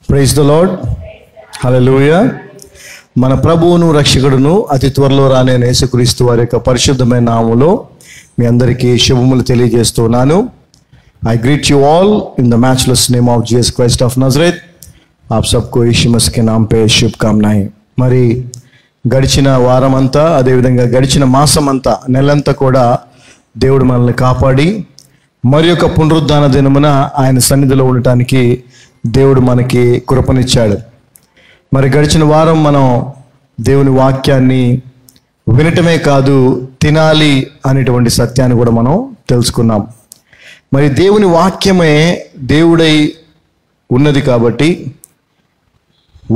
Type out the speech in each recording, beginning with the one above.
Praise the lord. హల్లెలూయా. మన ప్రభువును రక్షకుడును అతి త్వరలో రానే యేసుక్రీస్తు వారి యొక్క పరిశుద్ధమైన నామములో మీ అందరికీ శుభములు తెలియజేస్తున్నాను. I greet you all in the matchless name of Jesus Christ of Nazareth. आप सबको यीशु मसीह के नाम पे शुभकामनाएं. మరి గడిచిన వారమంతా, అదేవిధంగా గడిచిన మాసమంతా, నెలంతా కూడా దేవుడు మనల్ని కాపాడి మరి యొక్క పునరుద్ధాన దినమున ఆయన సన్నిధిలో ఉండటానికి దేవుడు మనకి కృపనిచ్చాడు. మరి గడిచిన వారం మనం దేవుని వాక్యాన్ని వినటమే కాదు, తినాలి అనేటువంటి సత్యాన్ని కూడా మనం తెలుసుకున్నాం. మరి దేవుని వాక్యమే దేవుడై ఉన్నది కాబట్టి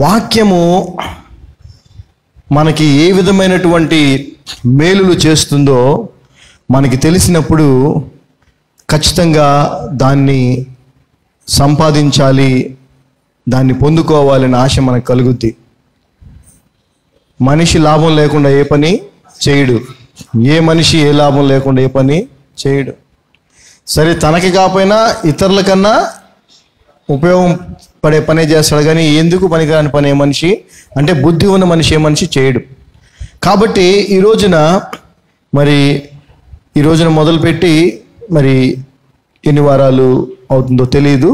వాక్యము మనకి ఏ విధమైనటువంటి మేలులు చేస్తుందో మనకి తెలిసినప్పుడు ఖచ్చితంగా దాన్ని సంపాదించాలి, దాన్ని పొందుకోవాలనే ఆశ మనకు కలుగుద్ది. మనిషి లాభం లేకుండా ఏ పని చేయడు. ఏ మనిషి ఏ లాభం లేకుండా ఏ పని చేయడు. సరే, తనకి కాకపోయినా ఇతరుల కన్నా ఉపయోగం పడే పనే చేస్తాడు, కానీ ఎందుకు పనికిరాని పని ఏ మనిషి అంటే బుద్ధి ఉన్న మనిషి ఏ మనిషి చేయడు. కాబట్టి ఈ రోజున మొదలుపెట్టి మరి ఎన్ని వారాలు అవుతుందో తెలియదు,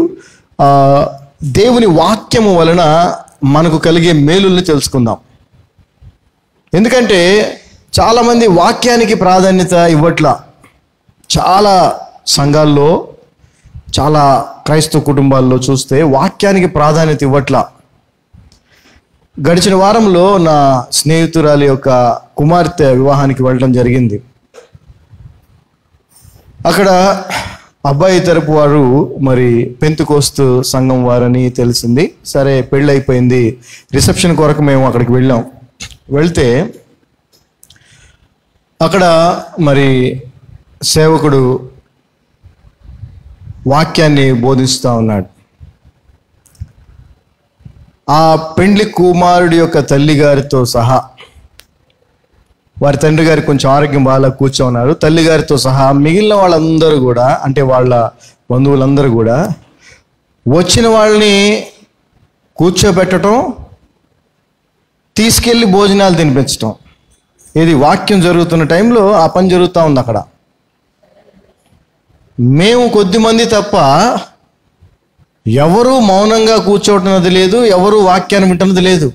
దేవుని వాక్యము వలన మనకు కలిగే మేలుల్ని తెలుసుకుందాం. ఎందుకంటే చాలామంది వాక్యానికి ప్రాధాన్యత ఇవ్వట్లా. చాలా సంఘాల్లో, చాలా క్రైస్తవ కుటుంబాల్లో చూస్తే వాక్యానికి ప్రాధాన్యత ఇవ్వట్లా. గడిచిన వారంలో నా స్నేహితురాలి యొక్క కుమార్తె వివాహానికి వెళ్ళడం జరిగింది. అక్కడ అబ్బాయి తరపు వారు మరి పెంతెకోస్తు సంఘం వారని తెలిసింది. సరే, పెళ్ళి అయిపోయింది. రిసెప్షన్ కొరకు మేము అక్కడికి వెళ్ళాం. వెళ్తే అక్కడ మరి సేవకుడు వాక్యాన్ని బోధిస్తూ ఉన్నాడు. ఆ పెండ్లి కుమారుడి యొక్క తల్లి గారితో సహా, వారి తండ్రి గారికి కొంచెం ఆరోగ్యం బాగా కూర్చోన్నారు, తల్లిగారితో సహా మిగిలిన వాళ్ళందరూ కూడా, అంటే వాళ్ళ బంధువులందరూ కూడా వచ్చిన వాళ్ళని కూర్చోబెట్టడం, తీసుకెళ్ళి భోజనాలు తినిపించటం. ఇది వాక్యం జరుగుతున్న టైంలో ఆ పని జరుగుతూ ఉంది అక్కడ. మేము కొద్దిమంది తప్ప ఎవరూ మౌనంగా కూర్చోవటం లేదు, ఎవరు వాక్యాన్ని వింటున్నది లేదు.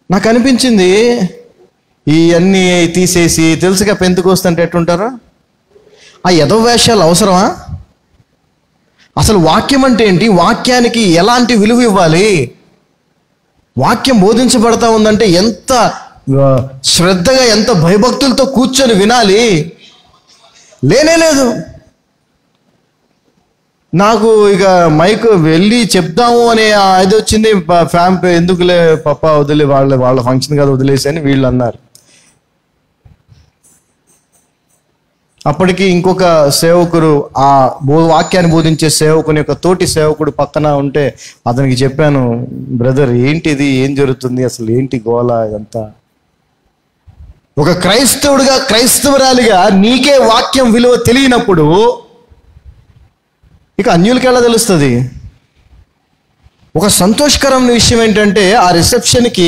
నాకు అనిపించింది, ఇవన్నీ తీసేసి, తెలుసుగా పెంతెకోస్తు అంటే ఎట్టుంటారో, ఆ ఎదవ వేషాలు అవసరమా? అసలు వాక్యం అంటే ఏంటి? వాక్యానికి ఎలాంటి విలువ ఇవ్వాలి? వాక్యం బోధించబడతా ఉందంటే ఎంత శ్రద్ధగా, ఎంత భయభక్తులతో కూర్చొని వినాలి. లేనేలేదు. నాకు ఇక మైక్ వెళ్ళి చెప్దాము అనే ఇది వచ్చింది. ఎందుకులే పప్ప వదిలే, వాళ్ళ ఫంక్షన్ కదా వదిలేసి అని వీళ్ళు అన్నారు. అప్పటికి ఇంకొక సేవకుడు, ఆ వాక్యాన్ని బోధించే సేవకుని యొక్క తోటి సేవకుడు పక్కన ఉంటే అతనికి చెప్పాను, బ్రదర్ ఏంటిది, ఏం జరుగుతుంది, అసలు ఏంటి గోల ఇదంతా? ఒక క్రైస్తవుడిగా, క్రైస్తవురాలిగా నీకే వాక్యం విలువ తెలియనప్పుడు ఇక అన్యులకి ఎలా తెలుస్తుంది? ఒక సంతోషకరమైన విషయం ఏంటంటే, ఆ రిసెప్షన్కి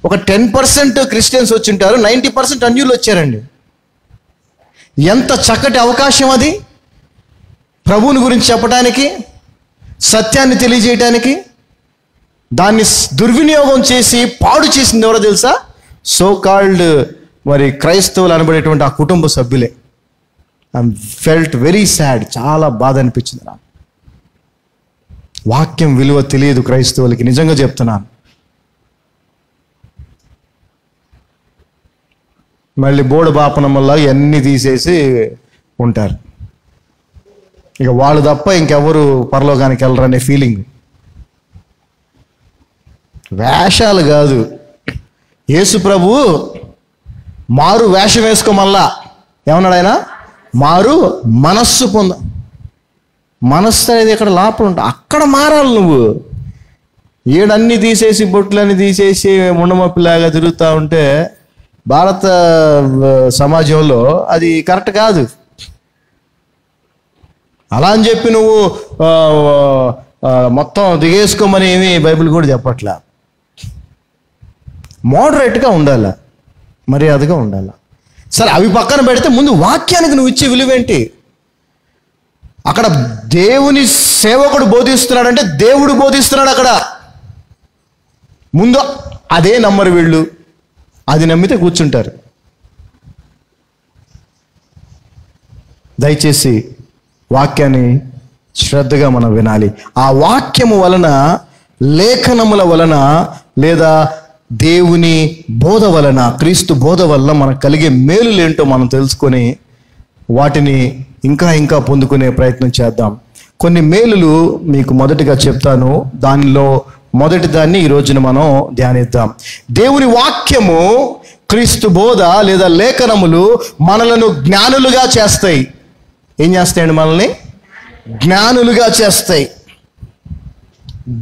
ఒక 10% క్రిస్టియన్స్ వచ్చి ఉంటారు, 90% అన్యులు వచ్చారండి. ఎంత చక్కటి అవకాశం అది! ప్రభువుని గురించి చెప్పడానికి, సత్యాన్ని తెలియజేయటానికి. దాన్ని దుర్వినియోగం చేసి పాడు చేసింది ఎవరో తెలుసా? సో కాల్డ్ మరి క్రైస్తవులు అనబడేటువంటి ఆ కుటుంబ సభ్యులే. I felt very sad. చాలా బాధ అనిపించింది నాకు. వాక్యం విలువ తెలియదు క్రైస్తవులకి, నిజంగా చెప్తున్నాను. మళ్ళీ బోడు బాపనం వల్ల ఇవన్నీ తీసేసి ఉంటారు. ఇక వాళ్ళు తప్ప ఇంకెవరు పరలోకానికి వెళ్ళరనే ఫీలింగ్. వేషాలు కాదు. యేసు ప్రభు మారు వేషం వేసుకోమల్లా ఏమన్నాడు ఆయన? మారు మనస్సు పొంద. మనస్సు అనేది ఇక్కడ లోపల ఉంటుంది, అక్కడ మారాలి నువ్వు. ఏడన్నీ తీసేసి, బొట్లన్నీ తీసేసి ముండమప్పిలాగా తిరుగుతూ ఉంటే భారత సమాజంలో అది కరెక్ట్ కాదు. అలా అని చెప్పి నువ్వు మొత్తం దిగేసుకోమని ఏమి బైబిల్ కూడా చెప్పట్లా. మోడరేట్గా ఉండాలి, మర్యాదగా ఉండాలి. సరే, అవి పక్కన పెడితే ముందు వాక్యానికి నువ్వు ఇచ్చే విలువేంటి? అక్కడ దేవుని సేవకుడు బోధిస్తున్నాడంటే దేవుడు బోధిస్తున్నాడు. అక్కడ ముందు అదే నమ్మరు వీళ్ళు, అది నమ్మితే కూర్చుంటారు. దయచేసి వాక్యాన్ని శ్రద్ధగా మనం వినాలి. ఆ వాక్యము వలన, లేఖనముల వలన, లేదా దేవుని బోధ వలన, క్రీస్తు బోధ వలన మనకు కలిగే మేలులేంటో మనం తెలుసుకొని వాటిని ఇంకా ఇంకా పొందుకునే ప్రయత్నం చేద్దాం. కొన్ని మేలులు మీకు మొదటిగా చెప్తాను. దానిలో మొదటి దాన్ని ఈ రోజున మనం ధ్యానిద్దాం. దేవుని వాక్యము, క్రీస్తు బోధ లేదా లేఖనములు మనలను జ్ఞానులుగా చేస్తాయి. ఏం చేస్తాయండి? మనల్ని జ్ఞానులుగా చేస్తాయి.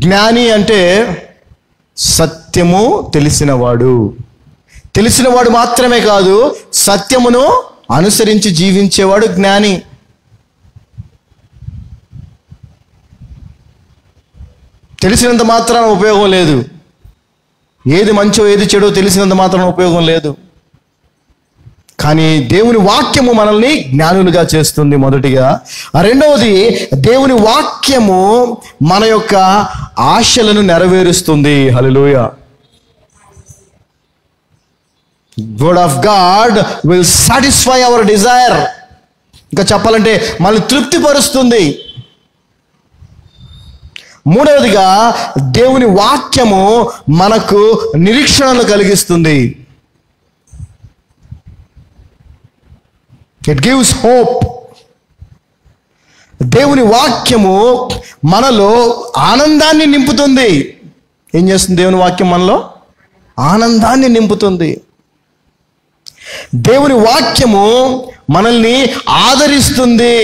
జ్ఞాని అంటే సత్యము తెలిసినవాడు. తెలిసినవాడు మాత్రమే కాదు, సత్యమును అనుసరించి జీవించేవాడు జ్ఞాని. తెలిసినంత మాత్రాన ఉపయోగం లేదు. ఏది మంచో ఏది చెడో తెలిసినంత మాత్రాన ఉపయోగం లేదు. కానీ దేవుని వాక్యము మనల్ని జ్ఞానులుగా చేస్తుంది మొదటిగా. రెండవది, దేవుని వాక్యము మన యొక్క ఆశలను నెరవేరుస్తుంది. హల్లెలూయా. Word of God will satisfy our desire. ఇంకా చెప్పాలంటే మనల్ని తృప్తిపరుస్తుంది. మూడవదిగా, దేవుని వాక్యము మనకు నిరీక్షణను కలిగిస్తుంది. It gives hope. దేవుని వాక్యము మనలో ఆనందాన్ని నింపుతుంది. ఏం చేస్తుంది దేవుని వాక్యం? మనలో ఆనందాన్ని నింపుతుంది. దేవుని వాక్యము మనల్ని ఆదరిస్తుంది.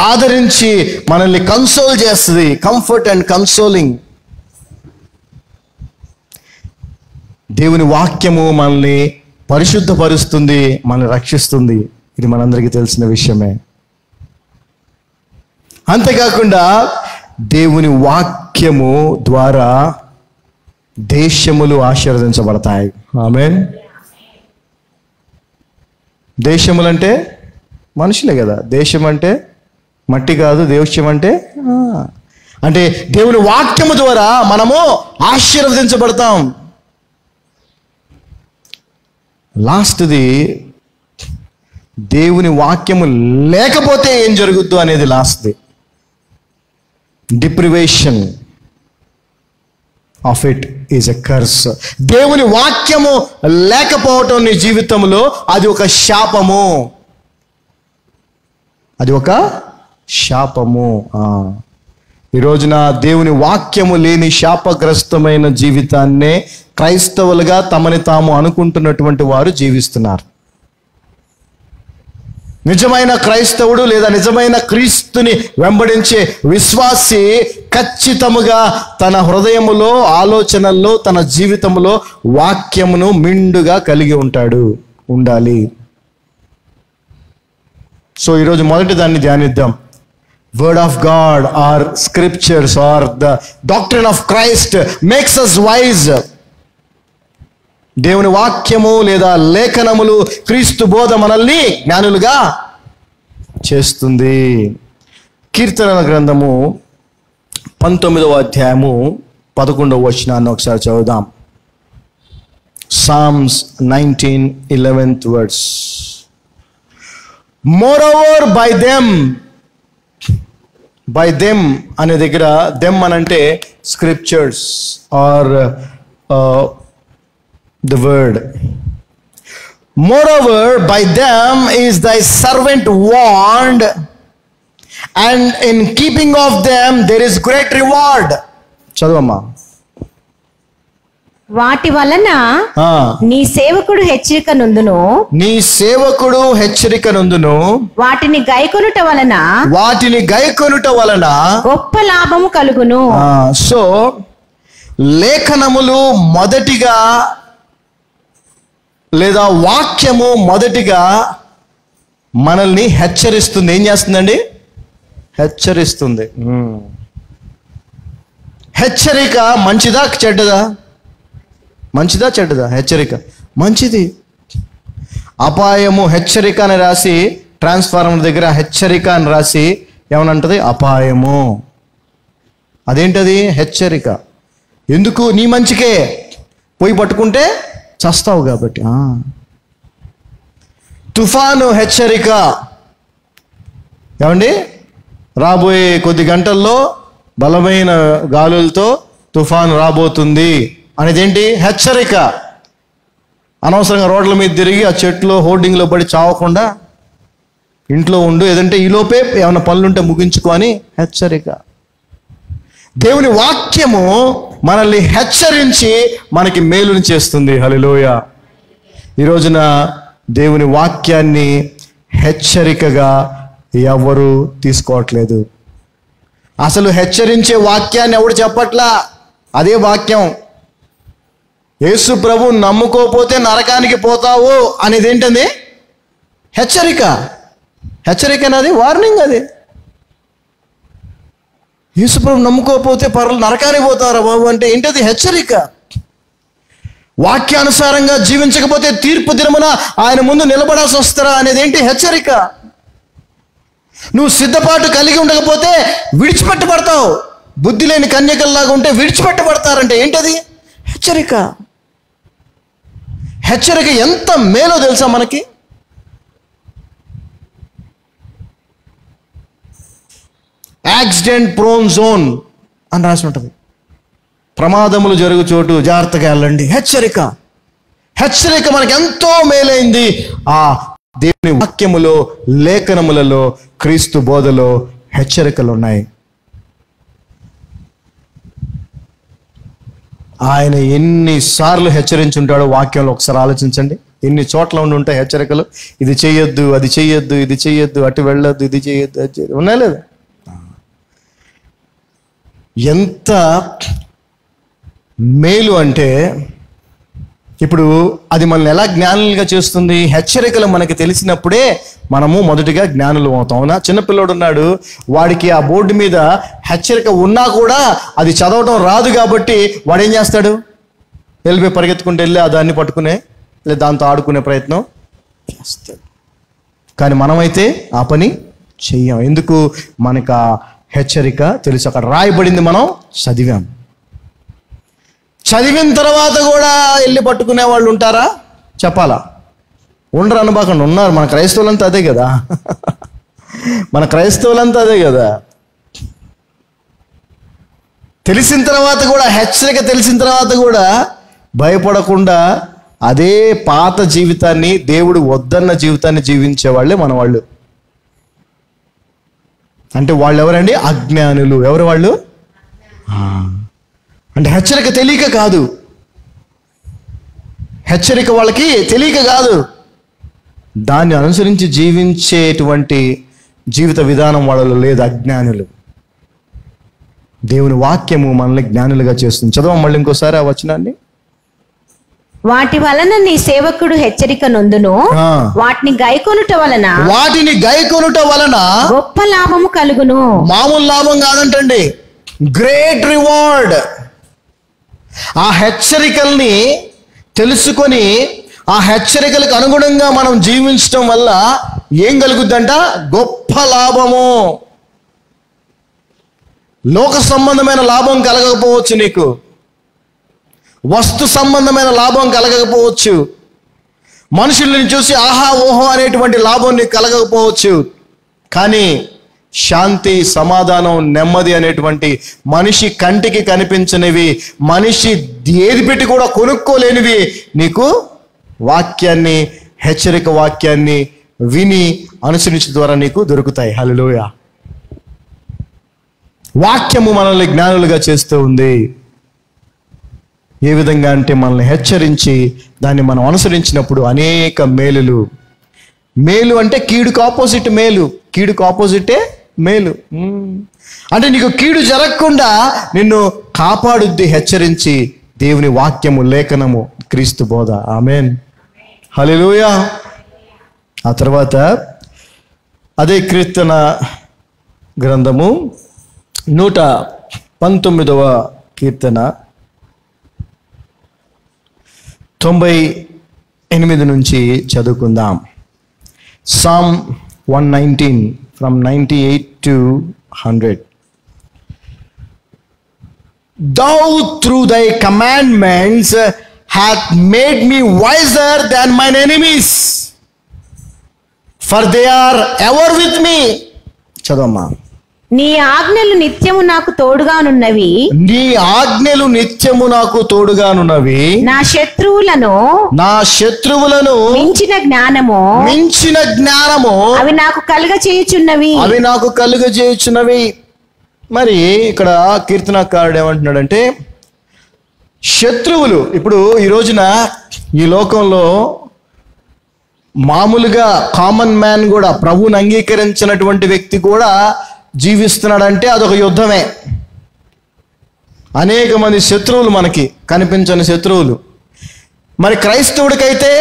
ఆదరించి మనల్ని కన్సోల్ చేస్తుంది. Comfort and consoling. దేవుని వాక్యము మనల్ని పరిశుద్ధపరుస్తుంది, మనల్ని రక్షిస్తుంది. ఇది మనందరికీ తెలిసిన విషయమే. అంతేకాకుండా దేవుని వాక్యము ద్వారా దేశములు ఆశీర్వదించబడతాయి. ఆమేన్. దేశములంటే మనుషులే కదా. దేశం అంటే మట్టి కాదు, దేశం అంటే అంటే దేవుని వాక్యము ద్వారా మనము ఆశీర్వదించబడతాం. లాస్ట్ది, దేవుని వాక్యము లేకపోతే ఏం జరుగుద్దు అనేది లాస్ట్ది. Deprivation of it is a curse. దేవుని వాక్యము లేకపోవటం నీ జీవితంలో అది ఒక శాపము. అది ఒక శాపము. ఈ రోజున దేవుని వాక్యము లేని శాపగ్రస్తమైన జీవితాన్నే క్రైస్తవులుగా తమని తాము అనుకుంటున్నటువంటి వారు జీవిస్తున్నారు. నిజమైన క్రైస్తవుడు లేదా నిజమైన క్రీస్తుని వెంబడించే విశ్వాసి ఖచ్చితముగా తన హృదయములో, ఆలోచనల్లో, తన జీవితంలో వాక్యమును మిండుగా కలిగి ఉండాలి. సో ఈరోజు మొదటి దాన్ని ధ్యానిద్దాం. Word of God or scriptures are the doctrine of Christ makes us wise. దేవుని వాక్యము లేదా లేఖనములు, క్రీస్తు బోధ మనల్ని జ్ఞానులుగా చేస్తుంది. కీర్తనల గ్రంథము 19వ అధ్యాయము 11వ వచనాన్ని ఒకసారి చదువుదాం. Psalms 19:11 words. Moreover by them అనే దగ్గర them అనంటే scriptures are the word. Moreover by them is thy servant warned, and in keeping of them there is great reward. చదవమ్మా. వాటి వలన నీ సేవకుడు హెచ్చరిక నొందును. వాటిని గైకొనుట వలన గొప్ప లాభము కలుగును. సో లేఖనములు మొదటిగా లేదా వాక్యము మొదటిగా మనల్ని హెచ్చరిస్తుంది. ఏం చేస్తుందండి? హెచ్చరిస్తుంది. హెచ్చరిక మంచిదా చెడ్డదా? మంచిదా చెడ్డదా? హెచ్చరిక మంచిది. అపాయము హెచ్చరిక అని రాసి, ట్రాన్స్ఫార్మర్ దగ్గర హెచ్చరిక అని రాసి ఏమనంటది? అపాయము. అదేంటది? హెచ్చరిక. ఎందుకు? నీ మంచికే. పోయి పట్టుకుంటే చస్తావు కాబట్టి. తుఫాను హెచ్చరిక. ఏమండి? రాబోయే కొద్ది గంటల్లో బలమైన గాలులతో తుఫాను రాబోతుంది అనేది ఏంటి? హెచ్చరిక. అనవసరంగా రోడ్ల మీద తిరిగి ఆ చెట్లు హోర్డింగ్లో పడి చావకుండా ఇంట్లో ఉండు, ఏదంటే ఈలోపే ఏమైనా పనులుంటే ముగించుకో అని హెచ్చరిక. దేవుని వాక్యము మనల్ని హెచ్చరించి మనకి మేలుని చేస్తుంది. హల్లెలూయా. ఈ రోజున దేవుని వాక్యాన్ని హెచ్చరికగా ఎవరు తీసుకోవట్లేదు. అసలు హెచ్చరించే వాక్యాన్ని ఎవడు చెప్పట్లా. అదే వాక్యం. యేసు ప్రభు నమ్ముకోపోతే నరకానికి పోతావు అనేది ఏంటండి? హెచ్చరిక. హెచ్చరిక అనేది వార్నింగ్. అది యేసు ప్రభు నమ్ముకోపోతే నరకానికి పోతారా బాబు అంటే ఏంటది? హెచ్చరిక. వాక్యానుసారంగా జీవించకపోతే తీర్పు దినమున ఆయన ముందు నిలబడాల్సి వస్తారా అనేది ఏంటి? హెచ్చరిక. నువ్వు సిద్ధపాటు కలిగి ఉండకపోతే విడిచిపెట్టబడతావు. బుద్ధి లేని కన్యకల్లాగా ఉంటే విడిచిపెట్టబడతారంటే ఏంటది? హెచ్చరిక. హెచ్చరిక ఎంత మేలో తెలుసా మనకి? యాక్సిడెంట్ ప్రోన్ జోన్ అని రాసి ఉంటుంది. ప్రమాదములు జరుగు చోటు జాగ్రత్తగా వెళ్ళండి. హెచ్చరిక. హెచ్చరిక మనకి ఎంతో మేలైంది. ఆ దేవుని వాక్యములో, లేఖనములలో, క్రీస్తు బోధలో హెచ్చరికలు ఉన్నాయి. ఆయన ఎన్నిసార్లు హెచ్చరించుంటాడో వాక్యంలో ఒకసారి ఆలోచించండి. ఎన్ని చోట్ల ఉండి ఉంటాయి హెచ్చరికలు. ఇది చేయొద్దు, అది చెయ్యొద్దు, ఇది చెయ్యొద్దు, అటు వెళ్ళొద్దు, ఇది చేయొద్దు, అది చేయొద్దు. ఉన్నాయి లేదా? ఎంత మేలు అంటే, ఇప్పుడు అది మనల్ని ఎలా జ్ఞానులుగా చేస్తుంది? హెచ్చరికలు మనకి తెలిసినప్పుడే మనము మొదటిగా జ్ఞానులు అవుతాం. అవునా? చిన్నపిల్లోడు ఉన్నాడు, వాడికి ఆ బోర్డు మీద హెచ్చరిక ఉన్నా కూడా అది చదవటం రాదు కాబట్టి వాడు ఏం చేస్తాడు? వెళ్ళిపోయి పరిగెత్తుకుంటూ వెళ్ళి ఆ దాన్ని పట్టుకునే లేదా దాంతో ఆడుకునే ప్రయత్నం చేస్తాడు. కానీ మనమైతే ఆ పని చెయ్యం. ఎందుకు? మనకు ఆ హెచ్చరిక తెలుసు. అక్కడ రాయబడింది, మనం చదివాం. చదివిన తర్వాత కూడా వెళ్ళి పట్టుకునే వాళ్ళు ఉంటారా? చెప్పాలా? ఉండరు అనబాకండి. ఉన్నారు. మన క్రైస్తవులంతా అదే కదా. మన క్రైస్తవులంతా అదే కదా. తెలిసిన తర్వాత కూడా, హెచ్చరిక తెలిసిన తర్వాత కూడా భయపడకుండా అదే పాత జీవితాన్ని, దేవుడు వద్దన్న జీవితాన్ని జీవించే వాళ్ళే మన వాళ్ళు. అంటే వాళ్ళు ఎవరండి? అజ్ఞానులు. ఎవరు వాళ్ళు? అంటే హెచ్చరిక తెలియక కాదు. హెచ్చరిక వాళ్ళకి తెలియక కాదు. దాన్ని అనుసరించి జీవించేటువంటి జీవిత విధానం వాళ్ళలో లేదు. అజ్ఞానులు. దేవుని వాక్యము మనల్ని జ్ఞానులుగా చేస్తుంది. చదవం మళ్ళీ ఇంకోసారి ఆ వచనాన్ని. వాటి వలన నీ సేవకుడు హెచ్చరిక నొందును, వాటిని గైకొనుట వలన గొప్ప లాభము కలుగును. మామూలు లాభం కాదంటండి, గ్రేట్ రివార్డ్. ఆ హెచ్చరికల్ని తెలుసుకొని ఆ హెచ్చరికలకు అనుగుణంగా మనం జీవించడం వల్ల ఏం కలుగుద్దంట? గొప్ప లాభము. లోక సంబంధమైన లాభం కలగకపోవచ్చు, నీకు వస్తు సంబంధమైన లాభం కలగకపోవచ్చు, మనుషుల్ని చూసి ఆహా ఓహో అనేటువంటి లాభం నీకు కలగకపోవచ్చు. కానీ శాంతి, సమాధానం, నెమ్మది అనేటువంటి మనిషి కంటికి కనిపించనివి, మనిషి ఏది పెట్టి కూడా కొనుక్కోలేనివి నీకు వాక్యాన్ని, హెచ్చరిక వాక్యాన్ని విని అనుసరించడం ద్వారా నీకు దొరుకుతాయి. హల్లెలూయా. వాక్యము మనల్ని జ్ఞానులుగా చేస్తూ ఉంది. ఏ విధంగా అంటే మనల్ని హెచ్చరించి దాన్ని మనం అనుసరించినప్పుడు అనేక మేలులు. మేలు అంటే కీడుకు ఆపోజిట్ మేలు, కీడుకు ఆపోజిటే మేలు. అంటే నీకు కీడు జరగకుండా నిన్ను కాపాడుద్ది హెచ్చరించి దేవుని వాక్యము, లేఖనము, క్రీస్తు బోధ. ఆమేన్. హల్లెలూయా. ఆ తర్వాత అదే కీర్తన గ్రంథము 119వ కీర్తన 98 నుంచి చదువుకుందాం. Psalm 119 from 98 to 100. Thou through thy commandments hath made me wiser than mine enemies, for they are ever with me. చదవమ్మా. నీ ఆజ్ఞలు నిత్యము నాకు తోడుగానున్నవి. నీ ఆజ్ఞలు నిత్యము నాకు తోడుగానున్నవి. నా శత్రువులను మించిన జ్ఞానము అవి నాకు కలుగచేయుచున్నవి. మరి ఇక్కడ కీర్తనకారుడు ఏమంటున్నాడంటే, శత్రువులు ఇప్పుడు ఈ రోజున ఈ లోకంలో మామూలుగా కామన్ మ్యాన్ కూడా, ప్రభువుని అంగీకరించినటువంటి వ్యక్తి కూడా జీవిస్తున్నాడంటే అదొక యుద్ధమే. అనేక మంది శత్రువులు, మనకి కనిపించని శత్రువులు. మరి క్రైస్తవుడికైతే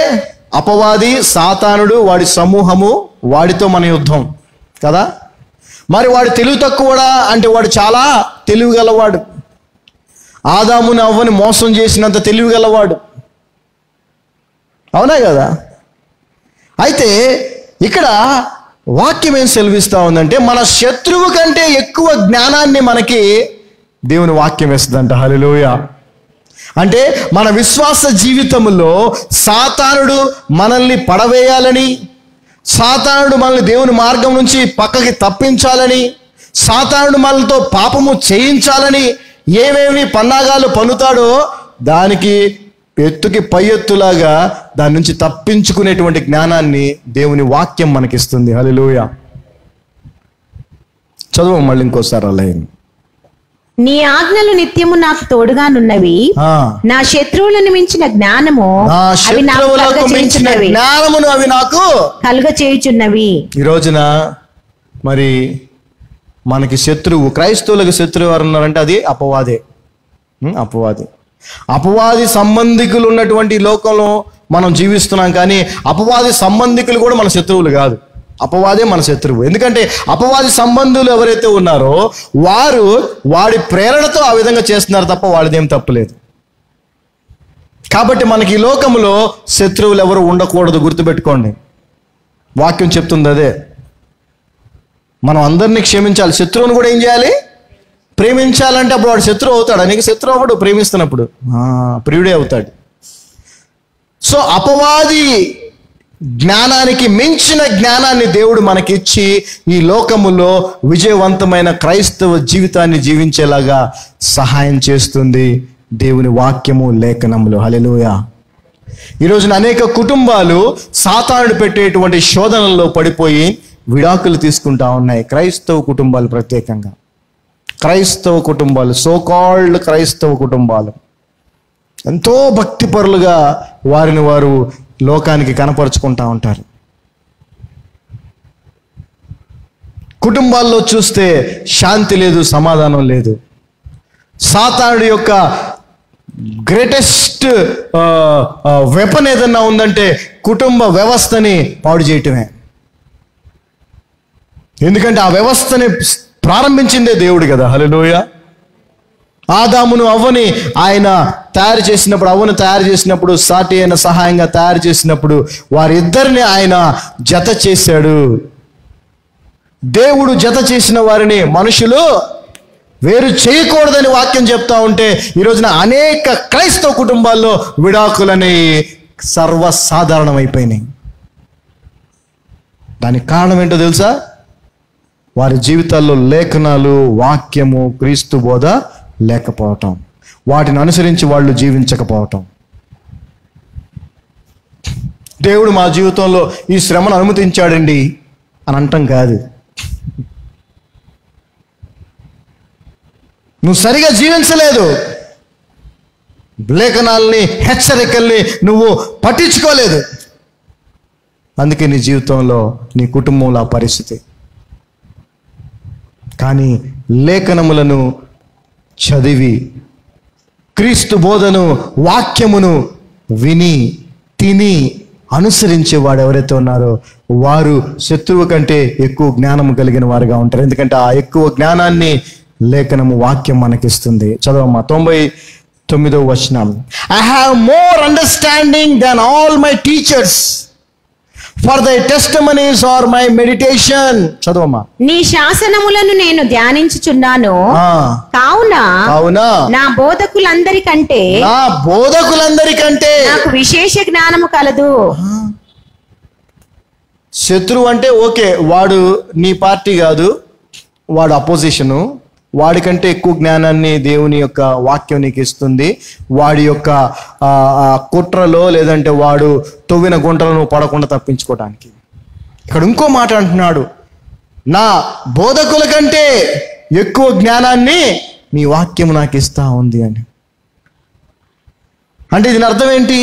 అపవాది, సాతానుడు, వాడి సమూహము, వాడితో మన యుద్ధం కదా. మరి వాడు తెలివి తక్కువడా అంటే వాడు చాలా తెలివిగలవాడు. ఆదాముని అవ్వని మోసం చేసినంత తెలివిగలవాడు, అవునా కదా. అయితే ఇక్కడ వాక్యం ఏం సెలవిస్తా ఉందంటే, మన శత్రువు కంటే ఎక్కువ జ్ఞానాన్ని మనకి దేవుని వాక్యం ఇస్తుందంట. హల్లెలూయా. అంటే మన విశ్వాస జీవితంలో సాతానుడు మనల్ని పడవేయాలని, సాతానుడు మనల్ని దేవుని మార్గం నుంచి పక్కకి తప్పించాలని, సాతానుడు మనలతో పాపము చేయించాలని ఏమేమి పన్నాగాలు పన్నుతాడో దానికి ఎత్తుకి పై ఎత్తులాగా దాని నుంచి తప్పించుకునేటువంటి జ్ఞానాన్ని దేవుని వాక్యం మనకిస్తుంది. హల్లెలూయా. చదువు మళ్ళీ ఇంకోసారి అలా. నీ ఆజ్ఞలు నిత్యము నాకు తోడుగానున్నవి. నా శత్రువులను మించిన జ్ఞానమును అవి నాకు కలుగచేయుచున్నవి. ఈ రోజున మరి మనకి శత్రువు, క్రైస్తవులకు శత్రువు ఎవరు ఉన్నారంటే అది అపవాదే. అపవాది సంబంధికులు ఉన్నటువంటి లోకంలో మనం జీవిస్తున్నాం, కానీ అపవాది సంబంధికులు కూడా మన శత్రువులు కాదు. అపవాదే మన శత్రువు. ఎందుకంటే అపవాది సంబంధులు ఎవరైతే ఉన్నారో వారు వాడి ప్రేరణతో ఆ విధంగా చేస్తున్నారు తప్ప వాడిదేం తప్పులేదు. కాబట్టి మనకి ఈ లోకంలో శత్రువులు ఎవరు ఉండకూడదు, గుర్తుపెట్టుకోండి. వాక్యం చెప్తుంది అదే. మనం అందరినీ క్షమించాలి. శత్రువుని కూడా ఏం చేయాలి? ప్రేమించాలంటే అప్పుడు వాడు శత్రువు అవుతాడు. నీకు శత్రువు అవ్వడు, ప్రేమిస్తున్నప్పుడు ప్రియుడే అవుతాడు. సో అపవాది జ్ఞానానికి మించిన జ్ఞానాన్ని దేవుడు మనకిచ్చి ఈ లోకములో విజయవంతమైన క్రైస్తవ జీవితాన్ని జీవించేలాగా సహాయం చేస్తుంది దేవుని వాక్యము, లేఖనములు. హల్లెలూయా. ఈ రోజున అనేక కుటుంబాలు సాతానుడు పెట్టేటువంటి శోధనల్లో పడిపోయి విడాకులు తీసుకుంటా ఉన్నాయి. క్రైస్తవ కుటుంబాలు, ప్రత్యేకంగా క్రైస్తవ కుటుంబాలు, సోకాల్డ్ క్రైస్తవ కుటుంబాలు ఎంతో భక్తిపరులుగా వారిని వారు లోకానికి కనపరుచుకుంటా ఉంటారు. కుటుంబాల్లో చూస్తే శాంతి లేదు, సమాధానం లేదు. సాతానుడి యొక్క గ్రేటెస్ట్ వెపన్ ఏదన్నా ఉందంటే కుటుంబ వ్యవస్థని పాడు చేయటమే. ఎందుకంటే ఆ వ్యవస్థని ప్రారంభించిందే దేవుడు కదా. హల్లెలూయా. ఆదామును అవ్వని ఆయన తయారు చేసినప్పుడు సాటి అయిన సహాయంగా తయారు చేసినప్పుడు వారిద్దరిని ఆయన జత చేశాడు. దేవుడు జత చేసిన వారిని మనుషులు వేరు చేయకూడదని వాక్యం చెప్తా ఉంటే ఈ రోజున అనేక క్రైస్తవ కుటుంబాల్లో విడాకులని సర్వసాధారణమైపోయినాయి. దానికి కారణం ఏంటో తెలుసా? వారి జీవితాల్లో లేఖనాలు, వాక్యము, క్రీస్తు బోధ లేకపోవటం, వాటిని అనుసరించి వాళ్ళు జీవించకపోవటం. దేవుడు మా జీవితంలో ఈ శ్రమను అనుమతించాడండి అని అంటాం కాదు. నువ్వు సరిగా జీవించలేదు, లేఖనాల్ని, హెచ్చరికల్ని నువ్వు పట్టించుకోలేదు, అందుకే నీ జీవితంలో, నీ కుటుంబంలో ఆ పరిస్థితి. కానీ లేఖనములను చదివి, క్రీస్తు బోధను, వాక్యమును విని, తిని, అనుసరించేవాడు ఎవరైతే ఉన్నారో వారు శత్రువు కంటే ఎక్కువ జ్ఞానం కలిగిన వారుగా ఉంటారు. ఎందుకంటే ఆ ఎక్కువ జ్ఞానాన్ని లేఖనము వాక్యం మనకిస్తుంది. చదవమ్మా 99వ వచనం. I have more understanding than all my teachers, for thy testimonies are my meditation. చదవమ్మా. నీ శాసనములను నేను ధ్యానించుచున్నాను, కావున నా బోధకులందరికంటే నాకు విశేష జ్ఞానము కలదు. శత్రువు అంటే ఓకే, వాడు నీ పార్టీ కాదు, వాడు అపోజిషను, వాడికంటే ఎక్కువ జ్ఞానాన్ని దేవుని యొక్క వాక్యం నీకు ఇస్తుంది. వాడి యొక్క కుట్రలో లేదంటే వాడు తవ్విన గుంటలను పడకుండా తప్పించుకోవడానికి. ఇక్కడ ఇంకో మాట అంటున్నాడు, నా బోధకుల కంటే ఎక్కువ జ్ఞానాన్ని నీ వాక్యం నాకు ఇస్తా ఉంది అని. అంటే దీని అర్థం ఏంటి?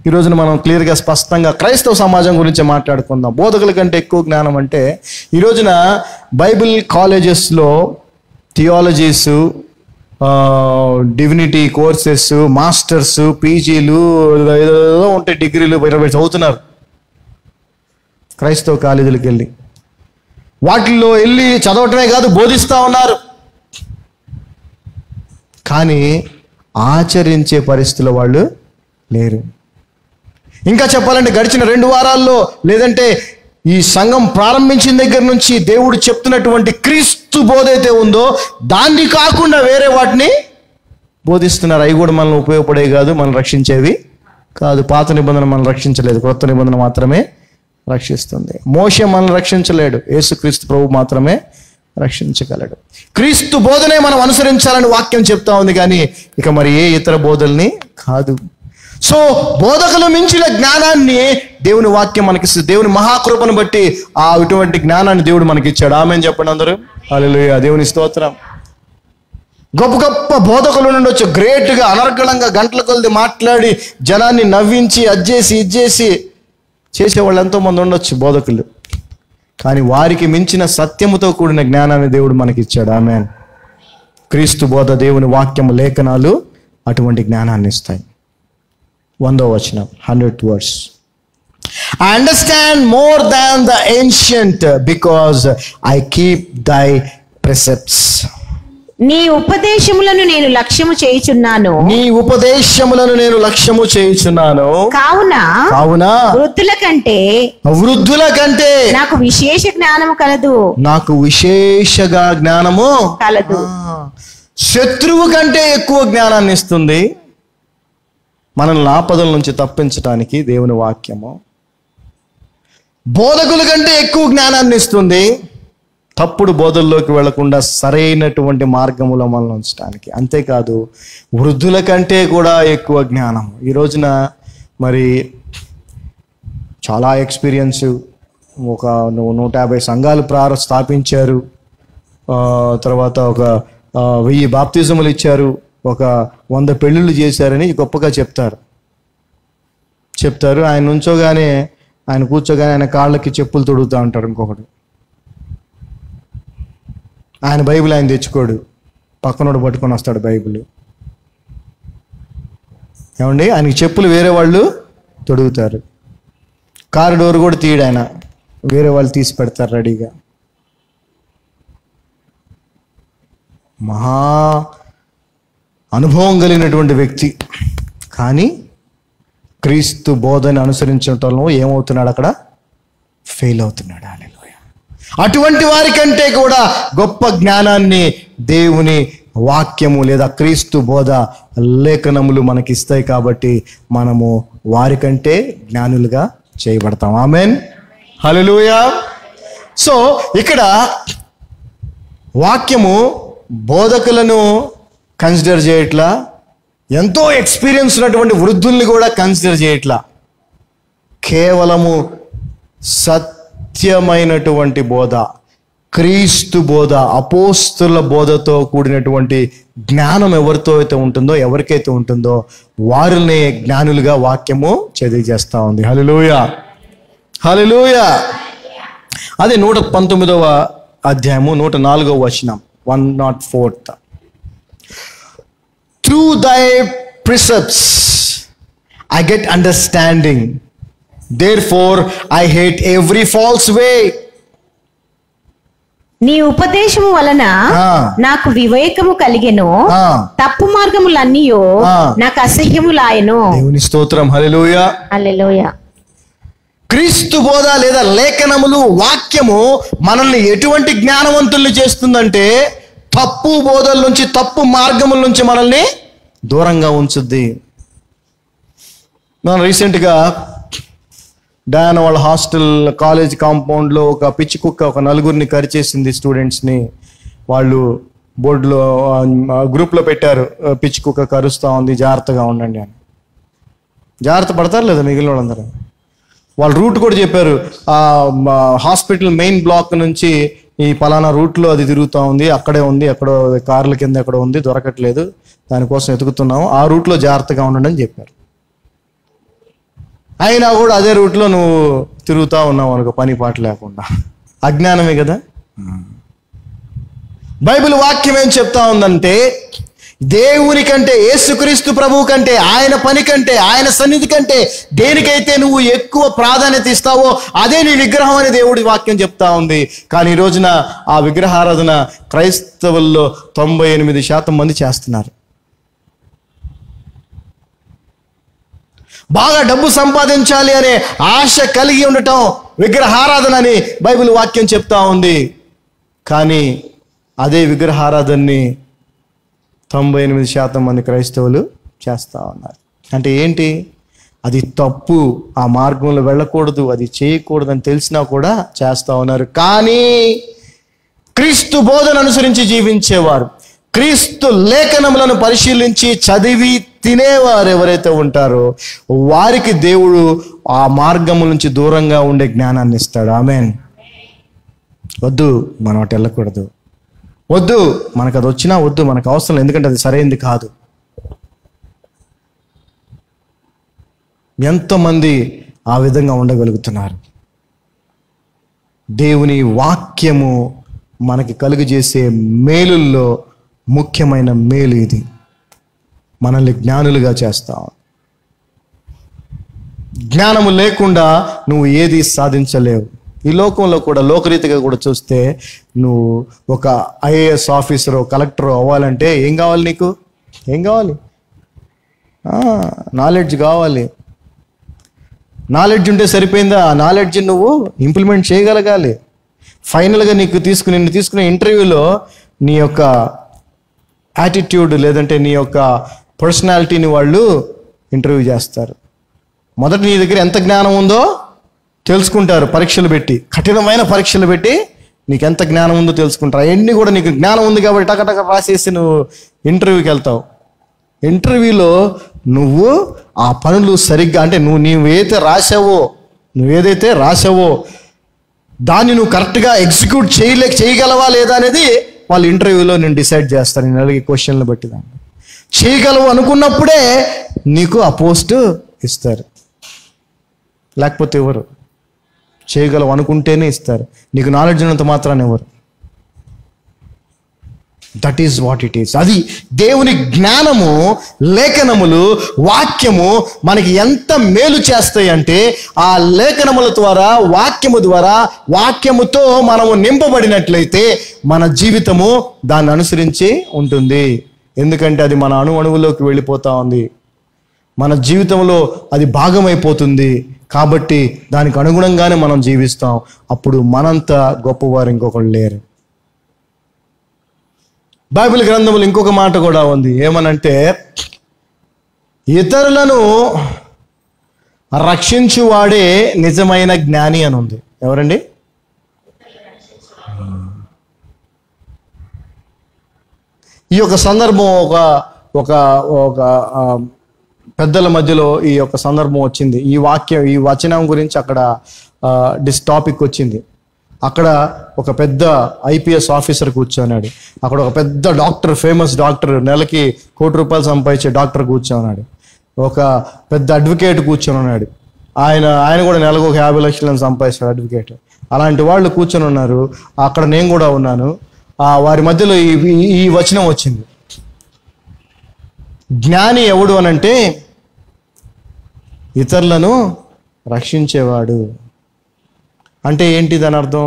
ఈ రోజున మనం క్లియర్గా స్పష్టంగా క్రైస్తవ సమాజం గురించి మాట్లాడుకుందాం. బోధకుల కంటే ఎక్కువ జ్ఞానం అంటే ఈ రోజున బైబిల్ కాలేజెస్లో థియాలజీస్, డివినిటీ కోర్సెస్, మాస్టర్స్, పీజీలు ఏదో ఉంటాయి, డిగ్రీలు 20 చదువుతున్నారు క్రైస్తవ కాలేజీలకు వెళ్ళి. వాటిల్లో వెళ్ళి చదవటమే కాదు, బోధిస్తూ ఉన్నారు. కానీ ఆచరించే పరిస్థితుల్లో వాళ్ళు లేరు. ఇంకా చెప్పాలంటే గడిచిన 2 వారాల్లో లేదంటే ఈ సంఘం ప్రారంభించిన దగ్గర నుంచి దేవుడు చెప్తున్నటువంటి క్రీస్తు బోధ అయితే ఉందో దాన్ని కాకుండా వేరే వాటిని బోధిస్తున్నారు. అవి కూడా మనల్ని ఉపయోగపడే కాదు, మనం రక్షించేవి కాదు. పాత నిబంధన మనల్ని రక్షించలేదు, కొత్త నిబంధన మాత్రమే రక్షిస్తుంది. మోషే మనల్ని రక్షించలేడు, యేసుక్రీస్తు ప్రభు మాత్రమే రక్షించగలడు. క్రీస్తు బోధనే మనం అనుసరించాలని వాక్యం చెప్తా ఉంది, కానీ ఇక మరి ఏ ఇతర బోధల్ని కాదు. సో బోధకులు మించిన జ్ఞానాన్ని దేవుని వాక్యం మనకిస్తుంది. దేవుని మహాకృపను బట్టి ఇటువంటి జ్ఞానాన్ని దేవుడు మనకిచ్చాడు. ఆమేన్ చెప్పండి అందరూ. హల్లెలూయా, దేవుని స్తోత్రం. గొప్ప గొప్ప బోధకులు ఉండొచ్చు, గ్రేట్గా అనర్గళంగా గంటల కొలది మాట్లాడి జనాన్ని నవ్వించి అజ్జేసి ఇజ్జేసి చేసేవాళ్ళు ఎంతోమంది ఉండొచ్చు బోధకులు. కానీ వారికి మించిన సత్యముతో కూడిన జ్ఞానాన్ని దేవుడు మనకిచ్చాడు. ఆమేన్. క్రీస్తు బోధ, దేవుని వాక్యము, లేఖనాలు అటువంటి జ్ఞానాన్ని ఇస్తాయి. 1వ వచనం, 100th verse. I understand more than the ancient because I keep thy precepts. నీ ఉపదేశములను నేను లక్ష్యము చేయుచున్నాను, కావున వృద్ధుల కంటే నాకు విశేష జ్ఞానము కలదు. శత్రువు కంటే ఎక్కువ జ్ఞానాన్ని ఇస్తుంది మనల్ని ఆపదల నుంచి తప్పించడానికి దేవుని వాక్యము. బోధకుల కంటే ఎక్కువ జ్ఞానాన్ని ఇస్తుంది తప్పుడు బోధల్లోకి వెళ్లకుండా సరైనటువంటి మార్గములో మనల్ని ఉంచడానికి. అంతేకాదు వృద్ధుల కంటే కూడా ఎక్కువ జ్ఞానం. ఈ రోజున మరి చాలా ఎక్స్పీరియన్స్, ఒక 150 సంఘాలు స్థాపించారు, తర్వాత ఒక 1000 బాప్తిజములు ఇచ్చారు, ఒక 100 పెళ్ళిళ్ళు చేశారని గొప్పగా చెప్తారు. ఆయన నుంచోగానే, ఆయన కూర్చోగానే ఆయన కాళ్ళకి చెప్పులు తొడుగుతూ ఉంటాడు ఇంకొకడు. ఆయన బైబిల్ ఆయన తెచ్చుకోడు, పక్కనోడు పట్టుకొని వస్తాడు బైబిల్. ఏమండి, ఆయనకి చెప్పులు వేరే వాళ్ళు తొడుగుతారు. కారు డోర్ కూడా తీయడు ఆయన, వేరే వాళ్ళు తీసి పెడతారు రెడీగా. మహా అనుభవం కలిగినటువంటి వ్యక్తి, కానీ క్రీస్తు బోధని అనుసరించడంలో ఏమవుతున్నాడు? అక్కడ ఫెయిల్ అవుతున్నాడు. హల్లెలూయా. అటువంటి వారి కంటే కూడా గొప్ప జ్ఞానాన్ని దేవుని వాక్యము లేదా క్రీస్తు బోధ, లేఖనములు మనకిస్తాయి. కాబట్టి మనము వారికంటే జ్ఞానులుగా చేయబడతాం. ఆమేన్, హల్లెలూయా. సో ఇక్కడ వాక్యము బోధకులను కన్సిడర్ చేయట్లా, ఎంతో ఎక్స్పీరియన్స్ ఉన్నటువంటి వృద్ధుల్ని కూడా కన్సిడర్ చేయట్లా. కేవలము సత్యమైనటువంటి బోధ, క్రీస్తు బోధ, అపోస్తుల బోధతో కూడినటువంటి జ్ఞానం ఎవరితో అయితే ఉంటుందో, ఎవరికైతే ఉంటుందో వారిని జ్ఞానులుగా వాక్యము తెలియజేస్తా ఉంది. హల్లెలూయా, హల్లెలూయా. అదే 119వ అధ్యాయము 104వ వచనం, 104th. Through thy precepts I get understanding. Therefore I hate every false way. నీ ఉపదేశము వలన నాకు వివేకము కలిగెను, తప్పు మార్గములన్నీ నాకు అసహ్యములాయెను. దేవుని స్తోత్రం. హల్లెలూయా. హల్లెలూయా. క్రీస్తు బోధ లేదా లేఖనములు, వాక్యము మనల్ని ఎటువంటి జ్ఞానవంతుల్ని చేస్తుందంటే తప్పు బోధల నుంచి, తప్పు మార్గముల నుంచి మనల్ని దూరంగా ఉంచుద్ది. మనం రీసెంట్గా డయానా వాళ్ళ హాస్టల్ కాలేజ్ కాంపౌండ్లో ఒక పిచ్చి కుక్క ఒక నలుగురిని కరిచేసింది స్టూడెంట్స్ని. వాళ్ళు బోర్డులో గ్రూప్లో పెట్టారు, పిచ్చి కుక్క కరుస్తూ ఉంది, జాగ్రత్తగా ఉండండి అని. జాగ్రత్త పడతారు లేదా మిగిలిన వాళ్ళందరూ? వాళ్ళు రూట్ కూడా చెప్పారు. హాస్పిటల్ మెయిన్ బ్లాక్ నుంచి ఈ పలానా రూట్లో అది తిరుగుతూ ఉంది, అక్కడే ఉంది, ఎక్కడో కార్ల కింద ఎక్కడో ఉంది, దొరకట్లేదు, దానికోసం ఎతుకుతున్నాము, ఆ రూట్లో జాగ్రత్తగా ఉండండి అని చెప్పారు. అయినా కూడా అదే రూట్లో నువ్వు తిరుగుతూ ఉన్నావు అనుకో, పని పాట లేకుండా. అజ్ఞానమే కదా. బైబిల్ వాక్యం ఏం చెప్తా ఉందంటే దేవుని కంటే, యేసుక్రీస్తు ప్రభువు కంటే, ఆయన పని కంటే, ఆయన సన్నిధి కంటే దేనికైతే నువ్వు ఎక్కువ ప్రాధాన్యత ఇస్తావో అదే నీ విగ్రహం అని దేవుడి వాక్యం చెప్తా ఉంది. కానీ ఈ రోజున ఆ విగ్రహారాధన క్రైస్తవుల్లో 98% మంది చేస్తున్నారు. బాగా డబ్బు సంపాదించాలి అనే ఆశ కలిగి ఉండటం విగ్రహారాధన అని బైబిల్ వాక్యం చెప్తా ఉంది. కానీ అదే విగ్రహారాధనని 98% మంది క్రైస్తవులు చేస్తూ ఉన్నారు. అంటే ఏంటి? అది తప్పు, ఆ మార్గంలో వెళ్ళకూడదు, అది చేయకూడదు అని తెలిసినా కూడా చేస్తూ ఉన్నారు. కానీ క్రీస్తు బోధన అనుసరించి జీవించేవారు, క్రీస్తు లేఖనములను పరిశీలించి చదివి తినేవారు ఎవరైతే ఉంటారో వారికి దేవుడు ఆ మార్గము నుంచి దూరంగా ఉండే జ్ఞానాన్ని ఇస్తాడు. ఆమేన్. వద్దు, మనం అటు వెళ్ళకూడదు, వద్దు, మనకు అది వచ్చినా వద్దు, మనకు అవసరం, ఎందుకంటే అది సరైనది కాదు. ఎంతమంది ఆ విధంగా ఉండగలుగుతున్నారు? దేవుని వాక్యము మనకి కలుగజేసే మేలుల్లో ముఖ్యమైన మేలు ఇది. మనల్ని జ్ఞానులుగా చేస్తాం. జ్ఞానము లేకుండా నువ్వు ఏది సాధించలేవు. ఈ లోకంలో కూడా లోకరీతిగా కూడా చూస్తే నువ్వు ఒక ఐఏఎస్ ఆఫీసర్, కలెక్టర్ అవ్వాలంటే ఏం కావాలి? నీకు ఏం కావాలి? నాలెడ్జ్ కావాలి. నాలెడ్జ్ ఉంటే సరిపోయిందా? ఆ నాలెడ్జ్ నువ్వు ఇంప్లిమెంట్ చేయగలగాలి. ఫైనల్గా నిన్ను తీసుకునే ఇంటర్వ్యూలో నీ యొక్క యాటిట్యూడ్ లేదంటే నీ యొక్క పర్సనాలిటీని వాళ్ళు ఇంటర్వ్యూ చేస్తారు. మొదట నీ దగ్గర ఎంత జ్ఞానం ఉందో తెలుసుకుంటారు, పరీక్షలు పెట్టి, కఠినమైన పరీక్షలు పెట్టి నీకు ఎంత జ్ఞానం ఉందో తెలుసుకుంటారు. అవన్నీ కూడా నీకు జ్ఞానం ఉంది కాబట్టి టకటక రాసేసి నువ్వు ఇంటర్వ్యూకి వెళ్తావు. ఇంటర్వ్యూలో నువ్వు ఆ పనులు సరిగ్గా, అంటే నువ్వేదైతే రాసావో దాన్ని నువ్వు కరెక్ట్గా ఎగ్జిక్యూట్ చేయగలవా లేదా అనేది వాళ్ళు ఇంటర్వ్యూలో నేను డిసైడ్ చేస్తాను. నేను అడిగే క్వశ్చన్లు బట్టి దాన్ని చేయగలవు అనుకున్నప్పుడే నీకు ఆ పోస్ట్ ఇస్తారు, లేకపోతే ఎవరు. చేయగలవు అనుకుంటేనే ఇస్తారు, నీకు నాలెడ్జ్ ఉన్నంత మాత్రాన్ని ఎవరు. That is what it is. అది దేవుని జ్ఞానము, లేఖనములు, వాక్యము మనకి ఎంత మేలు చేస్తాయి అంటే ఆ లేఖనముల ద్వారా, వాక్యము ద్వారా, వాక్యముతో మనము నింపబడినట్లయితే మన జీవితము దాన్ని అనుసరించి ఉంటుంది. ఎందుకంటే అది మన అణువులోకి వెళ్ళిపోతా ఉంది, మన జీవితంలో అది భాగమైపోతుంది. కాబట్టి దానికి అనుగుణంగానే మనం జీవిస్తాం. అప్పుడు మనంత గొప్పవారు ఇంకొకళ్ళు లేరు. బైబిల్ గ్రంథంలో ఇంకొక మాట కూడా ఉంది. ఏమనంటే ఇతరులను రక్షించువాడే నిజమైన జ్ఞాని అని ఉంది. ఎవరండి? ఈ యొక్క సందర్భం ఒక పెద్దల మధ్యలో ఈ యొక్క సందర్భం వచ్చింది. ఈ వచనం గురించి అక్కడ టాపిక్ వచ్చింది. అక్కడ ఒక పెద్ద ఐపీఎస్ ఆఫీసర్ కూర్చోన్నాడు, అక్కడ ఒక పెద్ద డాక్టర్, ఫేమస్ డాక్టర్, నెలకి ₹1,00,00,000 సంపాదించే డాక్టర్ కూర్చోన్నాడు, ఒక పెద్ద అడ్వకేట్ కూర్చొని ఉన్నాడు. ఆయన కూడా నెలకు ఒక 50 లక్షలను సంపాదిస్తాడు అడ్వకేట్. అలాంటి వాళ్ళు కూర్చొని ఉన్నారు. అక్కడ నేను కూడా ఉన్నాను. వారి మధ్యలో ఈ వచనం వచ్చింది. జ్ఞాని ఎవడు అనంటే ఇతరులను రక్షించేవాడు. అంటే ఏంటి దాని అర్థం?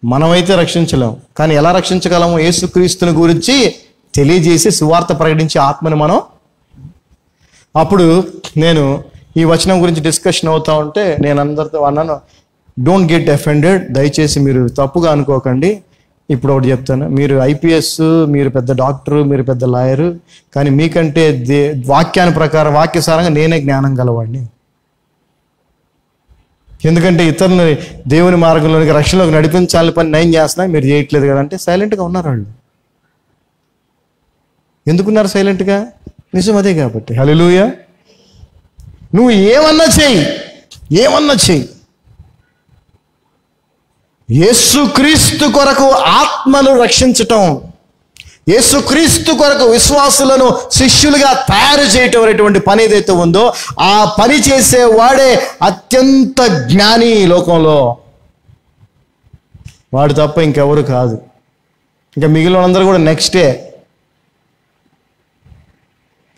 మనమైతే రక్షించలేం, కానీ ఎలా రక్షించగలము? యేసుక్రీస్తుని గురించి తెలియజేసి సువార్త ప్రకటించే ఆత్మని మనం. అప్పుడు నేను ఈ వచనం గురించి డిస్కషన్ అవుతా ఉంటే నేను అందరితో అన్నాను, డోంట్ గెట్ అఫెండెడ్, దయచేసి మీరు తప్పుగా అనుకోకండి. ఇప్పుడు ఒకటి చెప్తాను, మీరు ఐపీఎస్, మీరు పెద్ద డాక్టరు, మీరు పెద్ద లాయరు, కానీ మీకంటే వాక్యాన్ని ప్రకారం వాక్యసారంగా నేనే జ్ఞానం గలవాడిని. ఎందుకంటే ఇతరులని దేవుని మార్గంలోనికి రక్షణలోకి నడిపించాలని పని నేను చేస్తున్నా, మీరు చేయట్లేదు కదంటే సైలెంట్గా ఉన్నారు వాళ్ళు. ఎందుకున్నారు సైలెంట్గా? నిజం అదే కాబట్టి. హల్లెలూయా. నువ్వు ఏమన్నా చెయ్యి, ఏమన్నా చెయ్యి, యేసుక్రీస్తు కొరకు ఆత్మను రక్షించటం, యేసుక్రీస్తు కొరకు విశ్వాసులను శిష్యులుగా తయారు చేయటం అనేటువంటి పని ఏదైతే ఉందో ఆ పని చేసేవాడే అత్యంత జ్ఞాని ఈ లోకంలో. వాడు తప్ప ఇంకెవరు కాదు. ఇంకా మిగిలిన అందరూ కూడా నెక్స్టే.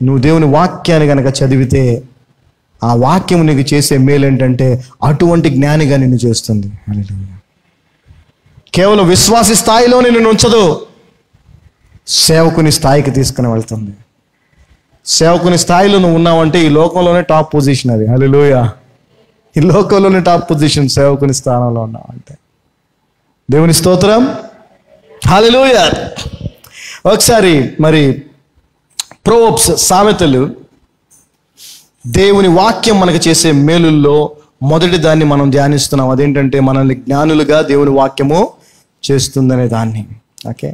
నువ్వు దేవుని వాక్యాన్ని కనుక చదివితే ఆ వాక్యం నీకు చేసే మేలు ఏంటంటే అటువంటి జ్ఞానిగా నిన్ను చేస్తుంది. కేవలం విశ్వాసి స్థాయిలో నిన్ను ఉంచదు, సేవకుని స్థాయికి తీసుకుని వెళ్తుంది. సేవకుని స్థాయిలో నువ్వు ఉన్నావంటే ఈ లోకంలోనే టాప్ పొజిషన్ అది. హల్లెలూయా. ఈ లోకంలోనే టాప్ పొజిషన్ సేవకుని స్థానంలో ఉన్నావంటే. దేవుని స్తోత్రం. హల్లెలూయా. ఒకసారి మరి ప్రోవర్బ్స్, సామెతలు, దేవుని వాక్యం మనకు చేసే మేలుల్లో మొదటి దాన్ని మనం ధ్యానిస్తున్నాం. అదేంటంటే మనల్ని జ్ఞానులుగా దేవుని వాక్యము చేస్తుందనే దాన్ని. ఓకే,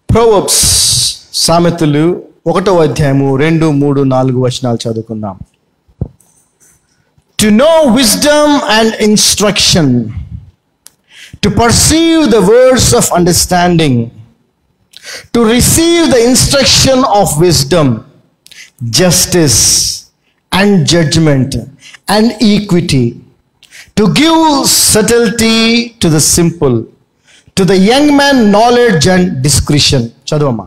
ప్రోవర్బ్స్, సామెతలు 1వ అధ్యాయము 2, 3, 4 వచనాలు చదువుకుందాం. To know wisdom and instruction, to perceive the words of understanding, to receive the instruction of wisdom, justice and judgment and equity, to give subtlety to the simple, to the young man knowledge and discretion. చదవమ్మా.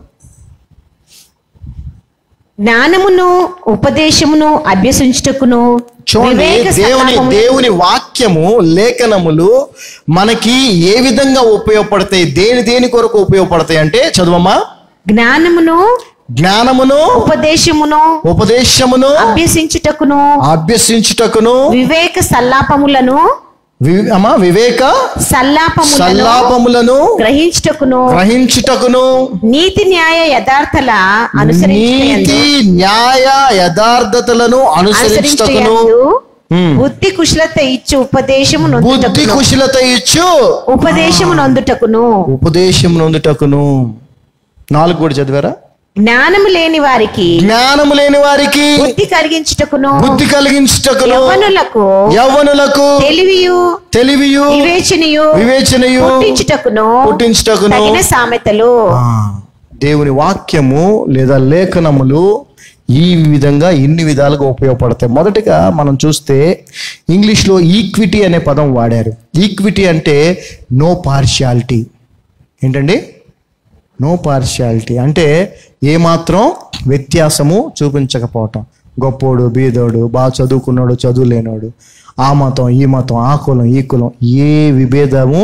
జ్ఞానమును ఉపదేశమును అభ్యసించుటకును. చూడండి, దేవుని వాక్యము, లేఖనములు మనకి ఏ విధంగా ఉపయోగపడతాయి, దేని కొరకు ఉపయోగపడతాయి అంటే చదవమ్మా. జ్ఞానమును ఉపదేశమును అభ్యసించుటకును వివేక సల్లాపములను గ్రహించుటకును నీతి న్యాయ యథార్థతలను అనుసరించుటకును బుద్ధి కుశలత ఇచ్చు ఉపదేశము నొందుటకును. 4 కూడా చదివారా? జ్ఞానము లేని వారికి బుద్ధి కలిగించుటకును యవ్వనులకు తెలివియు వివేచనయు పుట్టించుటకును సామెతలు. దేవుని వాక్యము లేదా లేఖనములు ఈ విధంగా ఇన్ని విధాలుగా ఉపయోగపడతాయి. మొదటిగా మనం చూస్తే ఇంగ్లీష్లో ఈక్విటీ అనే పదం వాడారు. ఈక్విటీ అంటే నో పార్షియాలిటీ. ఏంటండి? నో పార్షియాలిటీ అంటే ఏమాత్రం వ్యత్యాసము చూపించకపోవటం. గొప్పోడు, బీదోడు, బాగా చదువుకున్నాడు, చదువు లేనోడు, ఆ మతం, ఈ మతం, ఆ కులం, ఈ కులం, ఏ విభేదము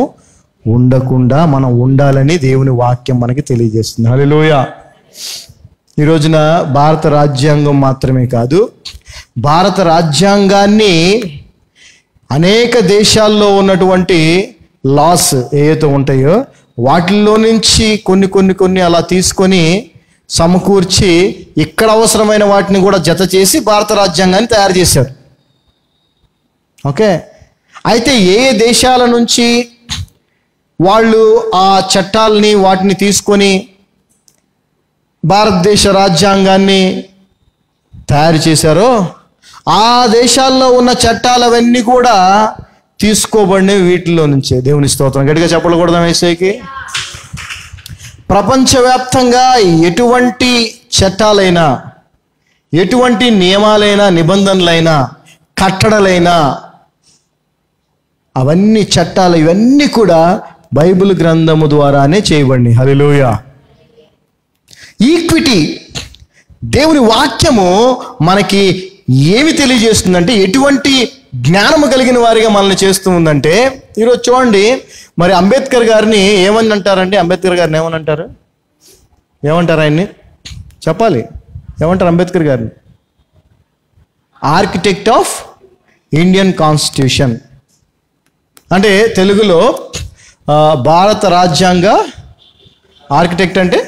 ఉండకుండా మనం ఉండాలని దేవుని వాక్యం మనకి తెలియజేస్తుంది. హల్లెలూయా. ఈ రోజున భారత రాజ్యాంగం మాత్రమే కాదు, భారత రాజ్యాంగాన్ని అనేక దేశాల్లో ఉన్నటువంటి లాస్ ఏవైతే ఉంటాయో వాటిల్లో నుంచి కొన్ని అలా తీసుకొని సమకూర్చి ఇక్కడ అవసరమైన వాటిని కూడా జత చేసి భారత రాజ్యాంగాన్ని తయారు చేశారు. ఓకే, అయితే ఏ దేశాల నుంచి వాళ్ళు ఆ చట్టాలని వాటిని తీసుకొని భారతదేశ రాజ్యాంగాన్ని తయారు చేశారో ఆ దేశాల్లో ఉన్న చట్టాలవన్నీ కూడా తీసుకోబడినవి వీటిల్లో నుంచే. దేవుని స్తోత్రం. గట్టిగా చెప్పకూడదా యేసయ్యకి? ప్రపంచవ్యాప్తంగా ఎటువంటి చట్టాలైనా, ఎటువంటి నియమాలైనా, నిబంధనలైనా, కట్టడలైనా, అవన్నీ చట్టాలు ఇవన్నీ కూడా బైబిల్ గ్రంథము ద్వారానే చేయబడినాయి. హల్లెలూయా. ఈక్విటీ, దేవుని వాక్యము మనకి ఏమి తెలియజేస్తుందంటే, ఎటువంటి జ్ఞానము కలిగిన వారిగా మనల్ని చేస్తూ ఉందంటే, ఈరోజు చూడండి, మరి అంబేద్కర్ గారిని ఏమని అంటారండి? అంబేద్కర్ గారిని ఏమని అంటారు? ఏమంటారు ఆయన్ని? చెప్పాలి. ఏమంటారు అంబేద్కర్ గారిని? Architect of Indian constitution. అంటే తెలుగులో భారత రాజ్యాంగ ఆర్కిటెక్ట్ అంటే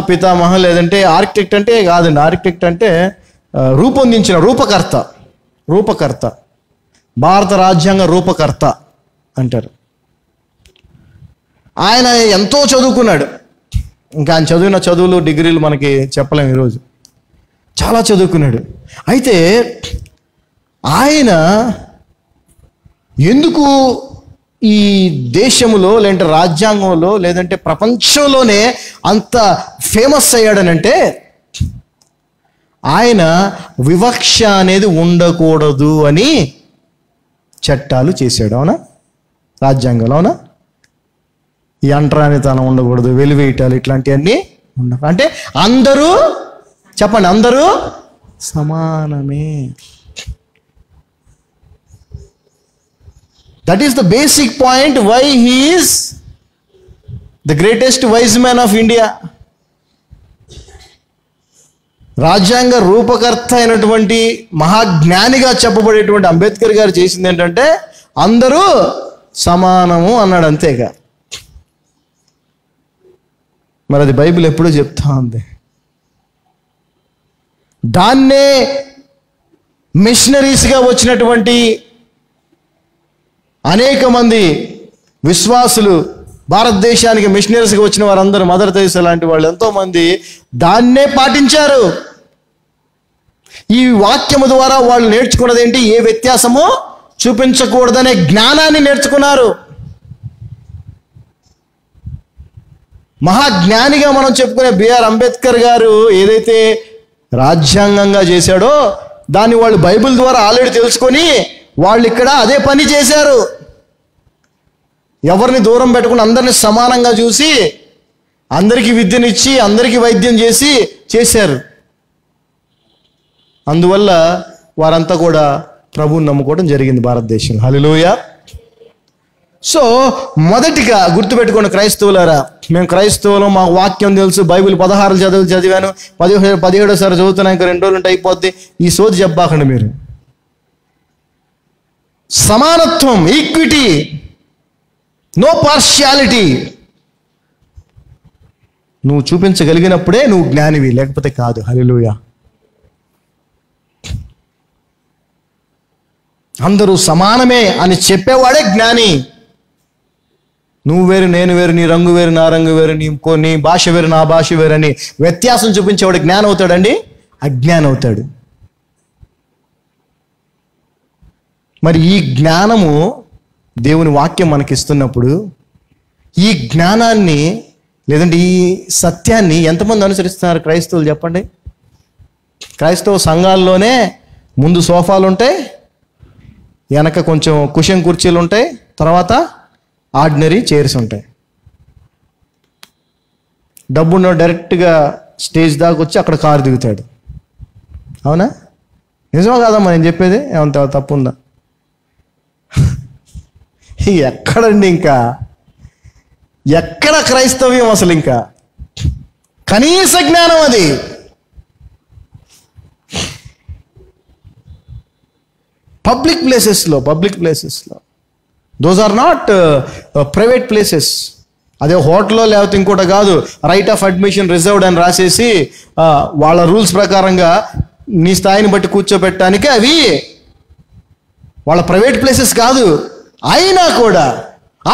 పితామహ, లేదంటే ఆర్కిటెక్ట్ అంటే కాదండి. ఆర్కిటెక్ట్ అంటే రూపొందించిన రూపకర్త, భారత రాజ్యాంగ రూపకర్త అంటారు. ఆయన ఎంతో చదువుకున్నాడు. ఇంకా ఆయన చదివిన చదువులు, డిగ్రీలు మనకి చెప్పలేము ఈరోజు. చాలా చదువుకున్నాడు. అయితే ఆయన ఎందుకు ఈ దేశంలో, లేదంటే రాజ్యాంగంలో, లేదంటే ప్రపంచంలోనే అంత ఫేమస్ అయ్యాడనంటే, ఆయన వివక్ష అనేది ఉండకూడదు అని చట్టాలు చేశాడు. అవునా? రాజ్యాంగంలో. అవునా? ఈ అంటరానితనం ఉండకూడదు, వెలివేయటాలు, ఇట్లాంటివన్నీ ఉండవు. అంటే అందరూ, చెప్పండి, అందరూ సమానమే. That is the basic point why he is the greatest wise man of India. రాజ్యాంగ రూపకర్త అయినటువంటి మహాజ్ఞానిగా చెప్పబడేటువంటి అంబేద్కర్ గారు చేసింది ఏంటంటే, అందరూ సమానము అన్నాడు, అంతేగా. మరి అది బైబిల్ ఎప్పుడూ చెప్తా ఉంది. దాన్నే మిషనరీస్గా వచ్చినటువంటి అనేక మంది విశ్వాసులు, భారతదేశానికి మిషనరీస్గా వచ్చిన వారందరూ, మదర్ తెరెసా లాంటి వాళ్ళు ఎంతోమంది దాన్నే పాటించారు. ఈ వాక్యము ద్వారా వాళ్ళు నేర్చుకున్నది ఏంటి? ఏ వ్యత్యాసము చూపించకూడదనే జ్ఞానాన్ని నేర్చుకున్నారు. మహాజ్ఞానిగా మనం చెప్పుకునే బిఆర్ అంబేద్కర్ గారు ఏదైతే రాజ్యాంగంగా చేశాడో, దాన్ని వాళ్ళు బైబిల్ ద్వారా ఆల్రెడీ తెలుసుకొని వాళ్ళు ఇక్కడ అదే పని చేశారు. ఎవరిని దూరం పెట్టకుండా అందరిని సమానంగా చూసి, అందరికీ విద్యనిచ్చి, అందరికీ వైద్యం చేశారు. అందువల్ల వారంతా కూడా ప్రభువుని నమ్ముకోవడం జరిగింది భారతదేశంలో. హల్లెలూయా. సో మొదటిగా గుర్తుపెట్టుకోండి క్రైస్తవులారా, మేము క్రైస్తవులు, మాకు వాక్యం తెలుసు, బైబిల్ 16 చదివాను, 17సారి చదువుతున్నా, ఇంకా 2 రోజులు అయిపోద్ది, ఈ సోది చెప్పాకండి మీరు. సమానత్వం, ఈక్విటీ, నో పార్షియాలిటీ నువ్వు చూపించగలిగినప్పుడే నువ్వు జ్ఞానివి, లేకపోతే కాదు. హల్లెలూయా. అందరూ సమానమే అని చెప్పేవాడే జ్ఞాని. నువ్వు వేరు, నేను వేరు, నీ రంగు వేరు, నా రంగు వేరు, నీ భాష వేరు, నా భాష వేరు అని వ్యత్యాసం చూపించేవాడు జ్ఞానం అవుతాడండి? అజ్ఞానం అవుతాడు. మరి ఈ జ్ఞానము దేవుని వాక్యం మనకిస్తున్నప్పుడు, ఈ జ్ఞానాన్ని, లేదంటే ఈ సత్యాన్ని ఎంతమంది అనుసరిస్తున్నారు క్రైస్తవులు? చెప్పండి. క్రైస్తవ సంఘాల్లోనే ముందు సోఫాలు ఉంటాయి, వెనక కొంచెం కుషన్ కుర్చీలు ఉంటాయి, తర్వాత ఆర్డినరీ చైర్స్ ఉంటాయి. డబ్బున్న డైరెక్ట్గా స్టేజ్ దాకా వచ్చి అక్కడ కారు దిగుతాడు. అవునా? నిజమా కాదమ్మా నేను చెప్పేది? ఏమంత తప్పుందా? ఎక్కడండి, ఇంకా ఎక్కడ క్రైస్తవ్యం అసలు? ఇంకా కనీస జ్ఞానం అది. పబ్లిక్ ప్లేసెస్లో those are not private places. అదే హోటల్లో లేకపోతే ఇంకోటి కాదు, రైట్ ఆఫ్ అడ్మిషన్ రిజర్వ్డ్ అని రాసేసి వాళ్ళ రూల్స్ ప్రకారంగా నీ స్థాయిని బట్టి కూర్చోబెట్టడానికి అవి వాళ్ళ ప్రైవేట్ ప్లేసెస్ కాదు. అయినా కూడా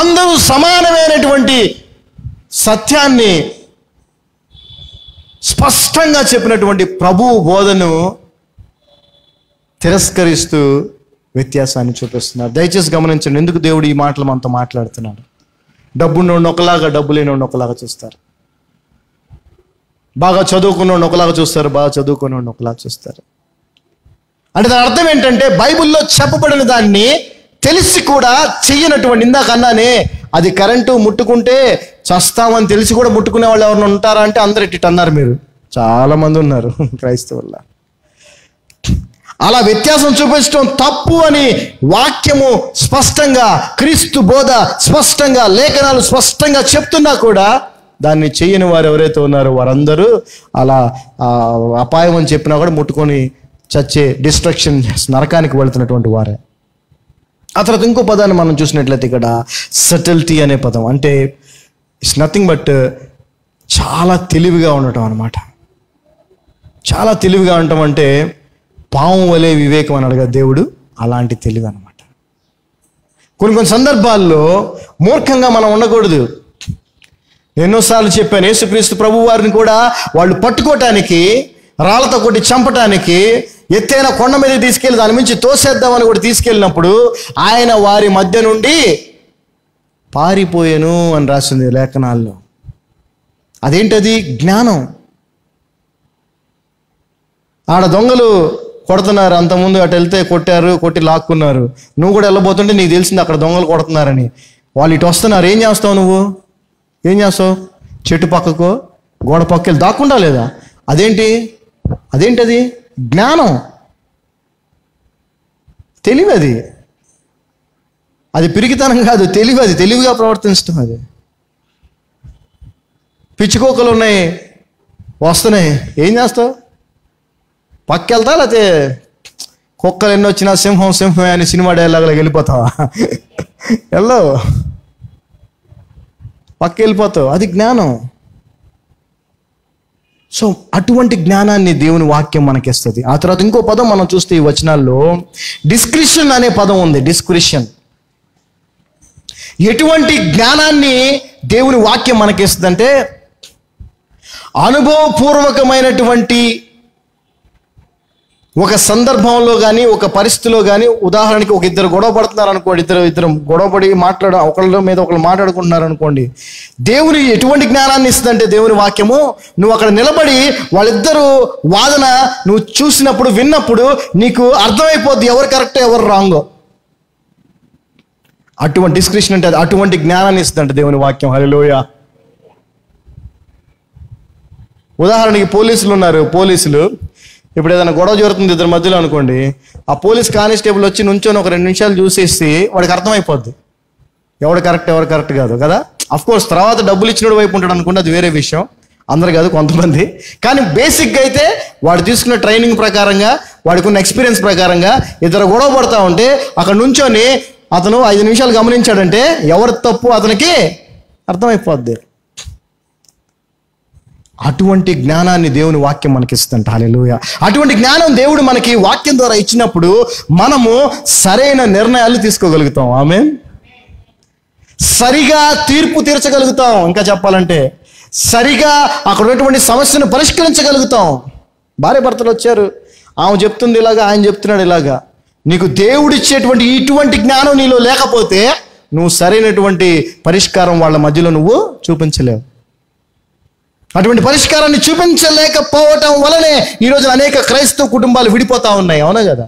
అందరూ సమానమైనటువంటి సత్యాన్ని స్పష్టంగా చెప్పినటువంటి ప్రభువు బోధను తిరస్కరిస్తూ వ్యత్యాసాన్ని చూపిస్తున్నారు. దయచేసి గమనించండి, ఎందుకు దేవుడు ఈ మాటలు మనతో మాట్లాడుతున్నాడు. డబ్బున్నోడిని ఒకలాగా, డబ్బు లేనివాడిని ఒకలాగా చూస్తారు. బాగా చదువుకున్నోడిని ఒకలాగా చూస్తారు, బాగా చదువుకున్నోడిని ఒకలాగా చూస్తారు. అంటే దాని అర్థం ఏంటంటే, బైబిల్లో చెప్పబడిన దాన్ని తెలిసి కూడా చెయ్యనటువంటి, ఇందాక అన్నానే, అది కరెంటు ముట్టుకుంటే చస్తామని తెలిసి కూడా ముట్టుకునే వాళ్ళు ఎవరైనా ఉంటారా అంటే అందరు ఇటు అన్నారు. మీరు చాలా మంది ఉన్నారు క్రైస్తవుల్లా. అలా వ్యత్యాసం చూపించడం తప్పు అని వాక్యము స్పష్టంగా, క్రీస్తు బోధ స్పష్టంగా, లేఖనాలు స్పష్టంగా చెప్తున్నా కూడా దాన్ని చెయ్యని వారు ఎవరైతే ఉన్నారో వారందరూ అలా అపాయం అని చెప్పినా కూడా ముట్టుకొని చచ్చే డిస్ట్రక్షన్ నరకానికి వెళుతున్నటువంటి వారే. ఆ తర్వాత ఇంకో పదాన్ని మనం చూసినట్లయితే ఇక్కడ సటిల్టీ అనే పదం, అంటే ఇట్స్ నథింగ్ బట్ చాలా తెలివిగా ఉండటం అనమాట. చాలా తెలివిగా ఉండటం అంటే పాము వలె వివేకం అని అడగా దేవుడు, అలాంటి తెలివి అనమాట. కొన్ని సందర్భాల్లో మూర్ఖంగా మనం ఉండకూడదు. ఎన్నోసార్లు చెప్పాను, యేసుక్రీస్తు ప్రభు వారిని కూడా వాళ్ళు పట్టుకోవటానికి, రాళ్లతో కొట్టి చంపటానికి ఎత్తైన కొండ మీద తీసుకెళ్ళి దాని నుంచి తోసేద్దామని కూడా తీసుకెళ్ళినప్పుడు ఆయన వారి మధ్య నుండి పారిపోయాను అని రాసింది లేఖనాల్లో. అదేంటది? జ్ఞానం. ఆడ దొంగలు కొడుతున్నారు, అంతకుముందు అటు వెళ్తే కొట్టారు, కొట్టి లాక్కున్నారు. నువ్వు కూడా వెళ్ళబోతుంటే నీకు తెలిసింది అక్కడ దొంగలు కొడుతున్నారని. వాళ్ళు ఇటు వస్తున్నారు. ఏం చేస్తావు నువ్వు? ఏం చేస్తావు? చెట్టు పక్కకో గోడ పక్కకి వెళ్ళి దాక్కుండా లేదా? అదేంటది? జ్ఞానం, తెలివి. అది పిరికితనం కాదు, తెలివి. అది తెలివిగా ప్రవర్తించడం. అది పిచ్చుకోకలు ఉన్నాయి, వస్తున్నాయి, ఏం చేస్తావు? పక్కెళ్తా, లేకపోతే కుక్కలు ఎన్ని వచ్చినా సింహమే అని సినిమా డైలాగ్లో వెళ్ళిపోతావా? వెళ్ళవు, పక్క వెళ్ళిపోతావు. అది జ్ఞానం. సో అటువంటి జ్ఞానాన్ని దేవుని వాక్యం మనకిస్తుంది. ఆ తర్వాత ఇంకో పదం మనం చూస్తే ఈ వచనాల్లో డిస్క్రిషన్ అనే పదం ఉంది. డిస్క్రిషన్. ఎటువంటి జ్ఞానాన్ని దేవుని వాక్యం మనకిస్తుందంటే అనుభవపూర్వకమైనటువంటి ఒక సందర్భంలో కానీ, ఒక పరిస్థితిలో కానీ, ఉదాహరణకి ఒక ఇద్దరు గొడవ పడుతున్నారు అనుకోండి, ఇద్దరు గొడవపడి ఒకళ్ళ మీద ఒకళ్ళు మాట్లాడుకుంటున్నారు అనుకోండి, దేవుని ఎటువంటి జ్ఞానాన్ని ఇస్తుందంటే దేవుని వాక్యము, నువ్వు అక్కడ నిలబడి వాళ్ళిద్దరూ వాదన నువ్వు చూసినప్పుడు, విన్నప్పుడు నీకు అర్థమైపోద్ది ఎవరు కరెక్ట్ ఎవరు రాంగో. అటువంటి డిస్క్రిషన్ అంటే అటువంటి జ్ఞానాన్ని ఇస్తుందంటే దేవుని వాక్యం. హల్లెలూయా. ఉదాహరణకి పోలీసులు ఉన్నారు. పోలీసులు ఇప్పుడు ఏదైనా గొడవ జరుగుతుంది ఇద్దరి మధ్యలో అనుకోండి, ఆ పోలీస్ కానిస్టేబుల్ వచ్చి నుంచొని ఒక 2 నిమిషాలు చూసేసి వాడికి అర్థమైపోద్ది ఎవడు కరెక్ట్ కాదు కదా. అఫ్ కోర్స్ తర్వాత డబ్బులు ఇచ్చినోడు వైపు ఉంటాడు అనుకోండి, అది వేరే విషయం. అందరు కాదు, కొంతమంది. కానీ బేసిక్గా అయితే వాడు తీసుకున్న ట్రైనింగ్ ప్రకారంగా, వాడికి ఉన్న ఎక్స్పీరియన్స్ ప్రకారంగా ఇద్దరు గొడవ పడతా ఉంటే అక్కడ నుంచొని అతను 5 నిమిషాలు గమనించాడంటే ఎవరి తప్పు అతనికి అర్థమైపోద్ది. అటువంటి జ్ఞానాన్ని దేవుని వాక్యం మనకి ఇస్తుందంట. హల్లెలూయా. అటువంటి జ్ఞానం దేవుడు మనకి వాక్యం ద్వారా ఇచ్చినప్పుడు మనము సరైన నిర్ణయాలు తీసుకోగలుగుతాం. ఆమేన్. సరిగా తీర్పు తీర్చగలుగుతాం. ఇంకా చెప్పాలంటే సరిగా అక్కడ ఉన్నటువంటి సమస్యను పరిష్కరించగలుగుతాం. భార్య భర్తలు వచ్చారు, ఆమె చెప్తుంది ఇలాగా, ఆయన చెప్తున్నాడు ఇలాగా. నీకు దేవుడిచ్చేటువంటి ఇటువంటి జ్ఞానం నీలో లేకపోతే నువ్వు సరైనటువంటి పరిష్కారం వాళ్ళ మధ్యలో నువ్వు చూపించలేవు. అటువంటి పరిష్కారాన్ని చూపించలేకపోవటం వలనే ఈరోజు అనేక క్రైస్తవ కుటుంబాలు విడిపోతా ఉన్నాయి. అవునా కదా?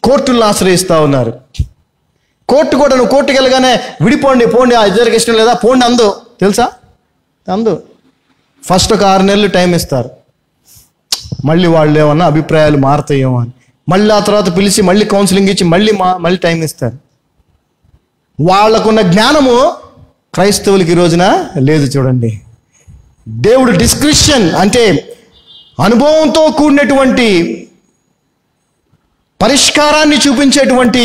కోర్టులను ఆశ్రయిస్తూ ఉన్నారు. కోర్టు కూడా, నువ్వు కోర్టుకి వెళ్ళగానే పోండి, ఆ ఇద్దరికి ఇష్టం లేదా పోండి అందు, తెలుసా? అందు. ఫస్ట్ ఒక 6 నెలలు టైం ఇస్తారు, మళ్ళీ వాళ్ళు ఏమన్నా అభిప్రాయాలు మారుతాయేమో అని. మళ్ళీ ఆ తర్వాత పిలిచి మళ్ళీ కౌన్సిలింగ్ ఇచ్చి మళ్ళీ టైం ఇస్తారు. వాళ్ళకున్న జ్ఞానము క్రైస్తవులకి ఈ రోజున లేదు. చూడండి, దేవుడు డిస్క్రిషన్ అంటే అనుభవంతో కూడినటువంటి పరిష్కారాన్ని చూపించేటువంటి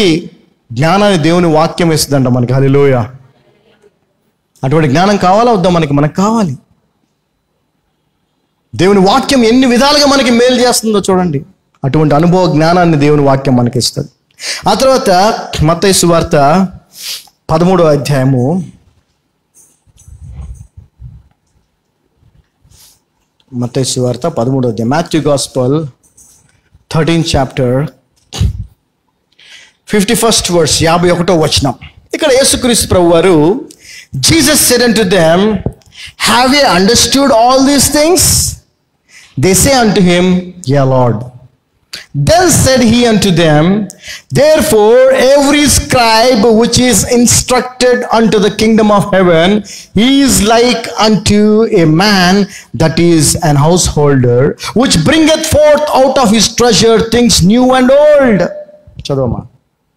జ్ఞానాన్ని దేవుని వాక్యం ఇస్తుందంట మనకి. హల్లెలూయా. అటువంటి జ్ఞానం కావాలా వద్దా? మనకు కావాలి. దేవుని వాక్యం ఎన్ని విధాలుగా మనకి మేలు చేస్తుందో చూడండి. అటువంటి అనుభవ జ్ఞానాన్ని దేవుని వాక్యం మనకి ఇస్తుంది. ఆ తర్వాత మత్తయి సువార్త 13వ అధ్యాయము 13వ అధ్యాయం, Matthew gospel 13th chapter 51st verse, 51వ వచనం. ఇక్కడ యేసుక్రీస్తు ప్రభు వారు, Jesus said unto them, have ye understood all these things? They say unto him, yeah Lord. Then said he unto them, therefore every scribe which is instructed unto the kingdom of heaven, he is like unto a man that is an householder, which bringeth forth out of his treasure things new and old. చదవమ్మా.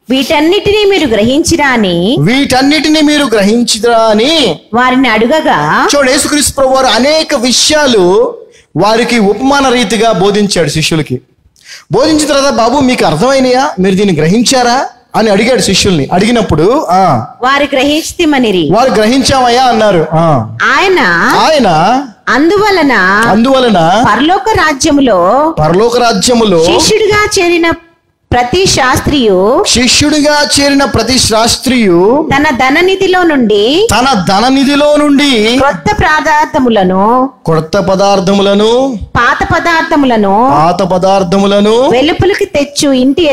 వీటన్నిటినీ మీరు గ్రహించిరా అని వీటన్నిటిని మీరు గ్రహించిరా అని వారిని అడుగగా, చూడండి, యేసుక్రీస్తు ప్రభువు వారు అనేక విషయాలు వారికి ఉపమాన రీతిగా బోధించాడు శిష్యులకి. బోధించిన తర్వాత, బాబు మీకు అర్థమైనయా, మీరు దీన్ని గ్రహించారా అని అడిగాడు శిష్యుల్ని. అడిగినప్పుడు వారు గ్రహించితిమనిరి. వారు గ్రహించామయ్యా అన్నారు. ఆయన అందువలన పరలోక రాజ్యములో శిష్యుడిగా చేరిన ప్రతి శాస్త్రియు తన ధననిధిలో నుండి క్రొత్త పదార్థములను పాత పదార్థములను వెలుపలికి తెచ్చు ఇంటి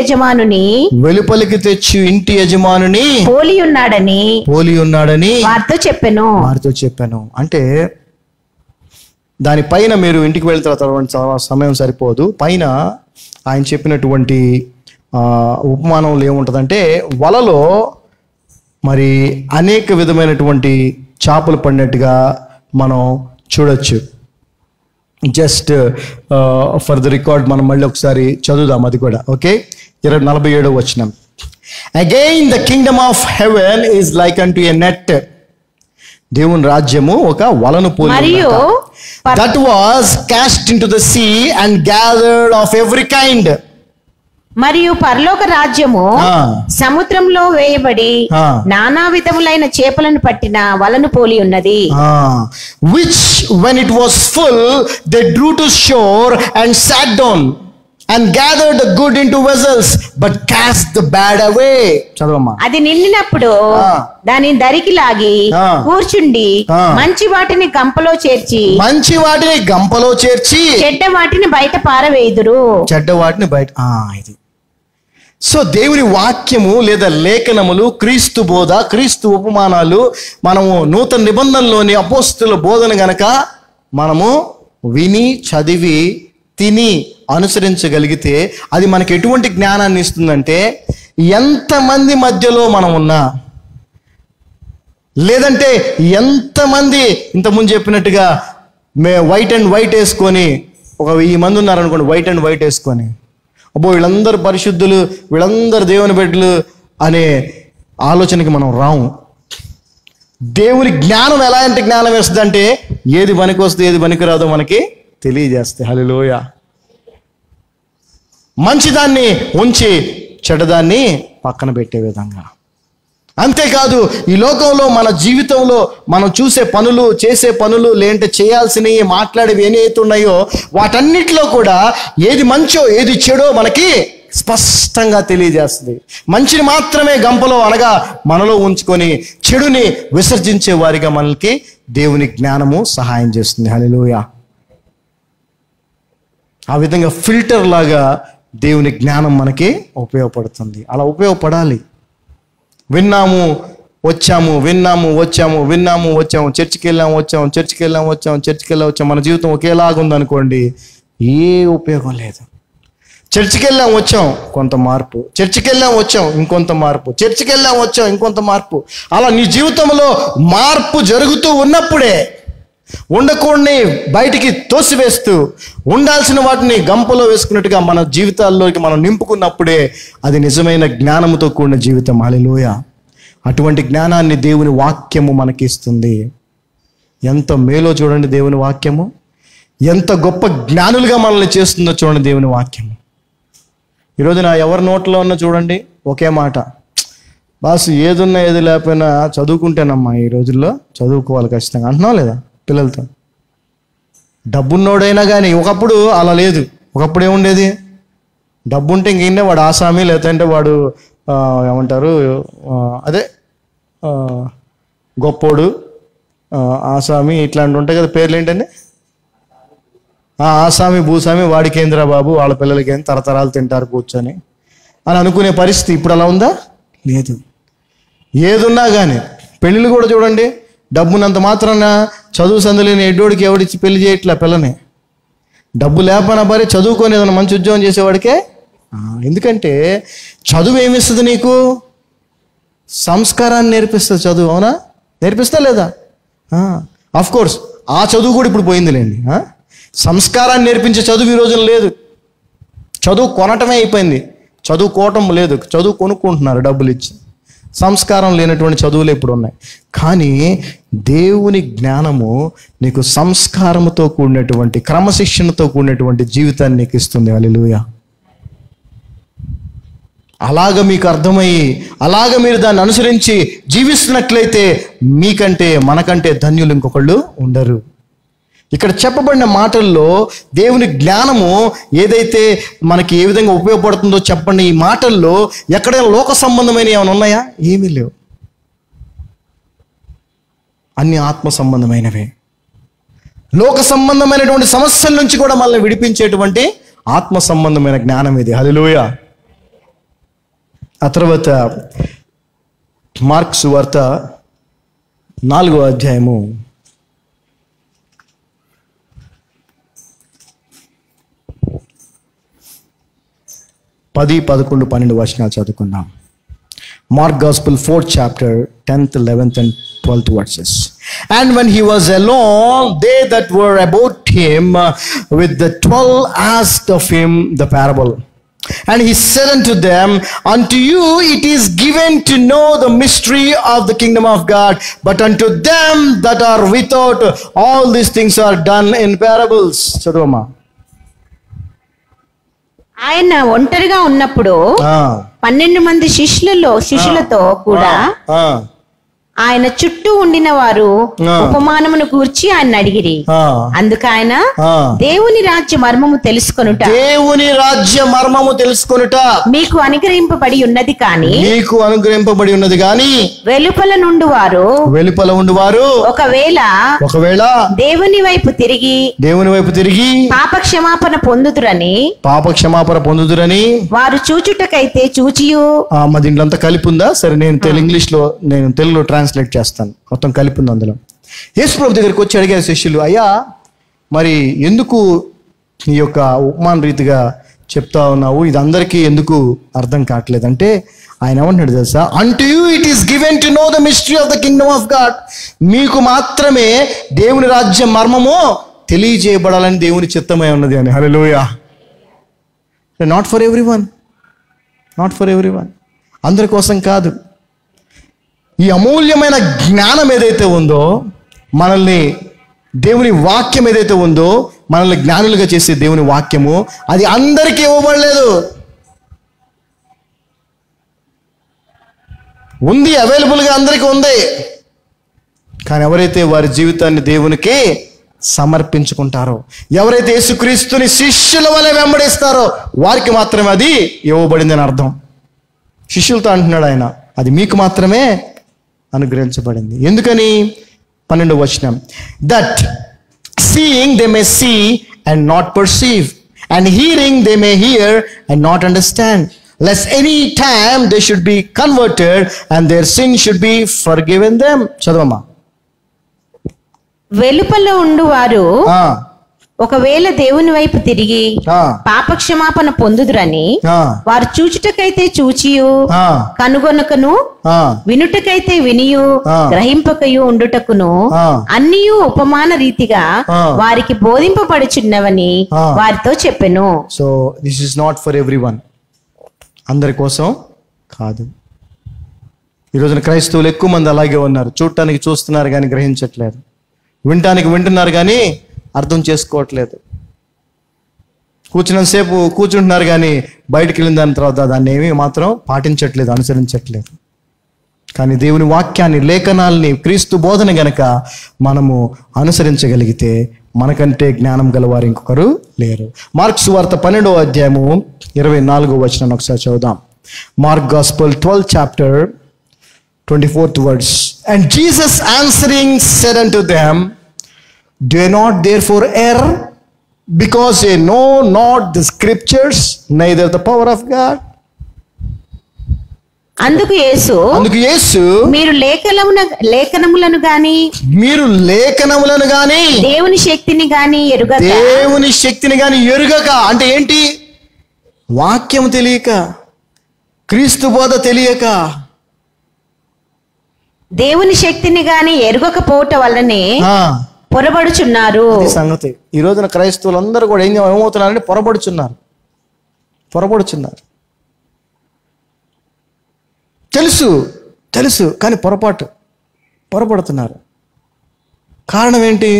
యజమానుని పోలి ఉన్నాడని వారితో చెప్పాను. అంటే దానిపైన మీరు ఇంటికి వెళ్తారు, చాలా సమయం సరిపోదు. పైన ఆయన చెప్పినటువంటి ఉపమానంలో ఏముంటుందంటే, వలలో మరి అనేక విధమైనటువంటి చేపలు పడినట్టుగా మనం చూడొచ్చు. జస్ట్ ఫర్ ద రికార్డ్ మనం మళ్ళీ ఒకసారి చదువుదాం అది కూడా. ఓకే, 47వ వచనం. Again the kingdom of heaven is like unto a net. దేవుని రాజ్యము ఒక వలను పోలి, that was cast into the sea and gathered of every kind. మరియు పరలోక రాజ్యము సముద్రంలో వేయబడి నానా విధములైన చేపలను పట్టిన వలను పోలి ఉన్నది. which when it was full they drew to shore and sat down and gathered the good into vessels but cast the bad away. చదవమ్మా. అది నిండినప్పుడు దాని దరికి లాగి కూర్చుండి మంచి వాటిని గంపలో చేర్చి చెడ్డ వాటిని బయట పారవేయుదురు. ఇది సో దేవుని వాక్యము లేదా లేఖనములు, క్రీస్తు బోధ, క్రీస్తు ఉపమానాలు మనము నూతన నిబంధనలోని అపోస్తుల బోధన గనక మనము విని చదివి తిని అనుసరించగలిగితే అది మనకి ఎటువంటి జ్ఞానాన్ని ఇస్తుందంటే, ఎంతమంది మధ్యలో మనం ఉన్నా, లేదంటే ఎంతమంది ఇంతకుముందు చెప్పినట్టుగా వైట్ అండ్ వైట్ వేసుకొని, ఒక 1000 మంది ఉన్నారనుకోండి, వైట్ అండ్ వైట్ వేసుకొని, అబ్బో వీళ్ళందరూ పరిశుద్ధులు, వీళ్ళందరూ దేవుని బిడ్డలు అనే ఆలోచనకి మనం రాము. దేవుని జ్ఞానం ఎలాంటి జ్ఞానం వేస్తుంది అంటే, ఏది పనికి వస్తే ఏది పనికి రాదో మనకి తెలియజేస్తే. హల్లెలూయ. మంచిదాన్ని ఉంచి చెడ్డదాన్ని పక్కన పెట్టే విధంగా. అంతేకాదు, ఈ లోకంలో మన జీవితంలో మనం చూసే పనులు, చేసే పనులు, లేదంటే చేయాల్సినవి, మాట్లాడేవి ఏవైతే ఉన్నాయో వాటన్నిటిలో కూడా ఏది మంచో ఏది చెడో మనకి స్పష్టంగా తెలియజేస్తుంది. మంచిని మాత్రమే గంపలో అనగా మనలో ఉంచుకొని చెడుని విసర్జించే వారిగా మనకి దేవుని జ్ఞానము సహాయం చేస్తుంది. హల్లెలూయా. ఆ విధంగా ఫిల్టర్ లాగా దేవుని జ్ఞానం మనకి ఉపయోగపడుతుంది. అలా ఉపయోగపడాలి. విన్నాము వచ్చాము, చర్చికి వెళ్ళాము వచ్చాము, మన జీవితం ఒకేలాగా ఉందనుకోండి, ఏ ఉపయోగం లేదు. చర్చికి వెళ్ళాం వచ్చాం, కొంత మార్పు, చర్చికి వెళ్ళాం వచ్చాం, ఇంకొంత మార్పు, చర్చికి వెళ్ళాం వచ్చాం, ఇంకొంత మార్పు. అలా నీ జీవితంలో మార్పు జరుగుతూ ఉన్నప్పుడే, ఉండకూడని బయటికి తోసివేస్తూ ఉండాల్సిన వాటిని గంపలో వేసుకున్నట్టుగా మన జీవితాల్లోకి మనం నింపుకున్నప్పుడే అది నిజమైన జ్ఞానముతో కూడిన జీవితం. హల్లెలూయా. అటువంటి జ్ఞానాన్ని దేవుని వాక్యము మనకి ఇస్తుంది. ఎంత మేలో చూడండి దేవుని వాక్యము, ఎంత గొప్ప జ్ఞానులుగా మనల్ని చేస్తుందో చూడండి దేవుని వాక్యము. ఈరోజు నా ఎవరి నోట్లో ఉన్నా చూడండి ఒకే మాట, బాసు ఏదున్నా ఏది లేకపోయినా చదువుకుంటేనమ్మా, ఈ రోజుల్లో చదువుకోవాలి ఖచ్చితంగా అంటున్నాం లేదా పిల్లలతో. డబ్బున్నోడైనా కానీ, ఒకప్పుడు అలా లేదు. ఒకప్పుడు ఏముండేది, డబ్బు ఉంటే ఇంకేంటే వాడు ఆసామి, లేదంటే వాడు ఏమంటారు అదే గొప్పోడు, ఆసామి, ఇట్లాంటి ఉంటాయి కదా పేర్లు. ఏంటండి, ఆసామి, భూసామి, వాడికి ఏంద్రా బాబు, వాళ్ళ పిల్లలకి ఏం తరతరాలు తింటారు కూర్చొని అని అనుకునే పరిస్థితి ఇప్పుడు అలా ఉందా? లేదు. ఏదున్నా కానీ పెళ్ళిళ్ళు కూడా చూడండి, డబ్బునంత మాత్రాన చదువు సందులేని ఎడ్డోడికి ఎవడిచ్చి పెళ్లి చేయట్లే పిల్లని. డబ్బు లేకపోయినా మరి చదువుకొని ఏదైనా మంచి ఉద్యోగం చేసేవాడికే. ఎందుకంటే చదువు ఏమిస్తుంది నీకు? సంస్కారాన్ని నేర్పిస్తుంది చదువు. అవునా? నేర్పిస్తా లేదా? ఆఫ్ కోర్స్ ఆ చదువు కూడా ఇప్పుడు పోయిందిలేండి. సంస్కారాన్ని నేర్పించే చదువు ఈ రోజున లేదు. చదువు కొనటమే అయిపోయింది, చదువుకోవటం లేదు, చదువు కొనుక్కుంటున్నారు డబ్బులు ఇచ్చి. సంస్కారం లేనటువంటి చదువులు ఇప్పుడు ఉన్నాయి. కానీ దేవుని జ్ఞానము నీకు సంస్కారముతో కూడినటువంటి, క్రమశిక్షణతో కూడినటువంటి జీవితాన్ని నీకు ఇస్తుంది. హల్లెలూయా. అలాగ మీకు అర్థమయ్యి అలాగ మీరు దాన్ని అనుసరించి జీవిస్తున్నట్లయితే మీకంటే మనకంటే ధన్యులు ఇంకొకళ్ళు ఉండరు. ఇక్కడ చెప్పబడిన మాటల్లో దేవుని జ్ఞానము ఏదైతే మనకి ఏ విధంగా ఉపయోగపడుతుందో చెప్పండి. ఈ మాటల్లో ఎక్కడైనా లోక సంబంధమైన ఏమైనా ఉన్నాయా? ఏమీ లేవు. అన్ని ఆత్మ సంబంధమైనవే. లోక సంబంధమైనటువంటి సమస్యల నుంచి కూడా మనల్ని విడిపించేటువంటి ఆత్మ సంబంధమైన జ్ఞానం ఇది. హల్లెలూయా. ఆ తర్వాత మార్కు సువార్త 4వ అధ్యాయము 10, 11, 12 వచనాలు చదువుకుందాం. Mark Gospel 4th chapter 10th, 11th and 12th verses. And when he was alone, they that were about him with the 12 asked of him the parable. And he said unto them, unto you it is given to know the mystery of the kingdom of God, but unto them that are without, all these things are done in parables. చదువమ్మా. ఆయన ఒంటరిగా ఉన్నప్పుడు 12 మంది శిష్యులతో కూడా ఆయన చుట్టూ ఉండిన వారు ఉపమానమును గూర్చి ఆయన అడిగిరి. అందుకు ఆయన దేవుని రాజ్య మర్మము తెలుసుకొనుట మీకు అనుగ్రహింపబడి ఉన్నది కానీ వెలుపల ఉండు వారు ఒకవేళ దేవుని వైపు తిరిగి పాపక్షమాపణ పొందుదురని వారు చూచుటకైతే చూచియు. దీంట్లో కలిపి ఉందా? సరే, నేను ఇంగ్లీష్లో తెలుగులో ట్రాన్స్లేట్ చేస్తాను. మొత్తం కలిపి ఉంది అందులో. యేసు ప్రభు దగ్గరికి వచ్చి అడిగారు శిష్యులు, అయ్యా మరి ఎందుకు ఈ యొక్క ఉపమాన రీతిగా చెప్తా ఉన్నావు, ఇది అందరికీ ఎందుకు అర్థం కావట్లేదంటే ఆయన ఏమంటున్నాడు తెలుసా? అంటు you it is given to know the mystery of the kingdom of God. మీకు మాత్రమే దేవుని రాజ్య మర్మము తెలియజేయబడాలని దేవుని చిత్తమై ఉన్నది అని. హల్లెలూయా. నాట్ ఫర్ ఎవ్రీవన్, అందరి కోసం కాదు. ఈ అమూల్యమైన జ్ఞానం ఏదైతే ఉందో, మనల్ని దేవుని వాక్యం ఏదైతే ఉందో, మనల్ని జ్ఞానులుగా చేసే దేవుని వాక్యము, అది అందరికీ ఇవ్వబడలేదు. ఉంది, అవైలబుల్గా అందరికీ ఉంది. కానీ ఎవరైతే వారి జీవితాన్ని దేవునికి సమర్పించుకుంటారో, ఎవరైతే యేసుక్రీస్తుని శిష్యుల వలె వెంబడిస్తారో వారికి మాత్రమే అది ఇవ్వబడిందని అర్థం. శిష్యులతో అంటున్నాడు ఆయన, అది మీకు మాత్రమే అనుగ్రహించబడింది. ఎందుకని? 12వ వచనం, that seeing they may see and not perceive, and hearing they may hear and not understand, lest any time they should be converted and their sin should be forgiven them. చదవమ్మా. వెలుపల ఉండువారు ఒకవేళ దేవుని వైపు తిరిగి పాపక్షమాపణ పొందుదురని వారు చూచుటకైతే చూచియు, కనుగొనకను, వినుటకైతే వినియు, గ్రహింపకయు ఉండుటకును అన్నియు ఉపమాన రీతిగా వారికి బోధింపబడుచున్నవని వారితో చెప్పెను. So this is not for everyone, అందరి కోసం కాదు. ఈరోజున క్రైస్తవులు ఎక్కువ మంది అలాగే ఉన్నారు. చూడటానికి చూస్తున్నారు కానీ గ్రహించట్లేదు, వినటానికి వింటున్నారు కానీ అర్థం చేసుకోవట్లేదు, కూర్చున్నంతసేపు కూర్చుంటున్నారు కానీ బయటికి వెళ్ళిన దాని తర్వాత దాన్ని ఏమీ మాత్రం పాటించట్లేదు, అనుసరించట్లేదు. కానీ దేవుని వాక్యాన్ని, లేఖనాల్ని, క్రీస్తు బోధన గనక మనము అనుసరించగలిగితే మనకంటే జ్ఞానం గలవారు ఇంకొకరు లేరు. మార్కు సువార్త 12వ అధ్యాయము 24వ వచనాన్ని ఒకసారి చదువుదాం. Mark gospel 12th chapter 24th verse. And Jesus answering said unto them, do not therefore err, because ye know not the scriptures, neither the power of God. అందుకు యేసు మీరు లేఖనములను గాని దేవుని శక్తిని గాని ఎరుగక అంటే ఏంటి? వాక్యం తెలియక, క్రీస్తు బోధ తెలియక, దేవుని శక్తిని గాని ఎరుగకపోవటం వల్లనే పొరబడుచున్నారు. సంగతి ఈ రోజున క్రైస్తవులందరూ కూడా ఏమవుతున్నారంటే పొరబడుచున్నారు. తెలుసు కానీ పొరపడుతున్నారు. కారణం ఏంటి?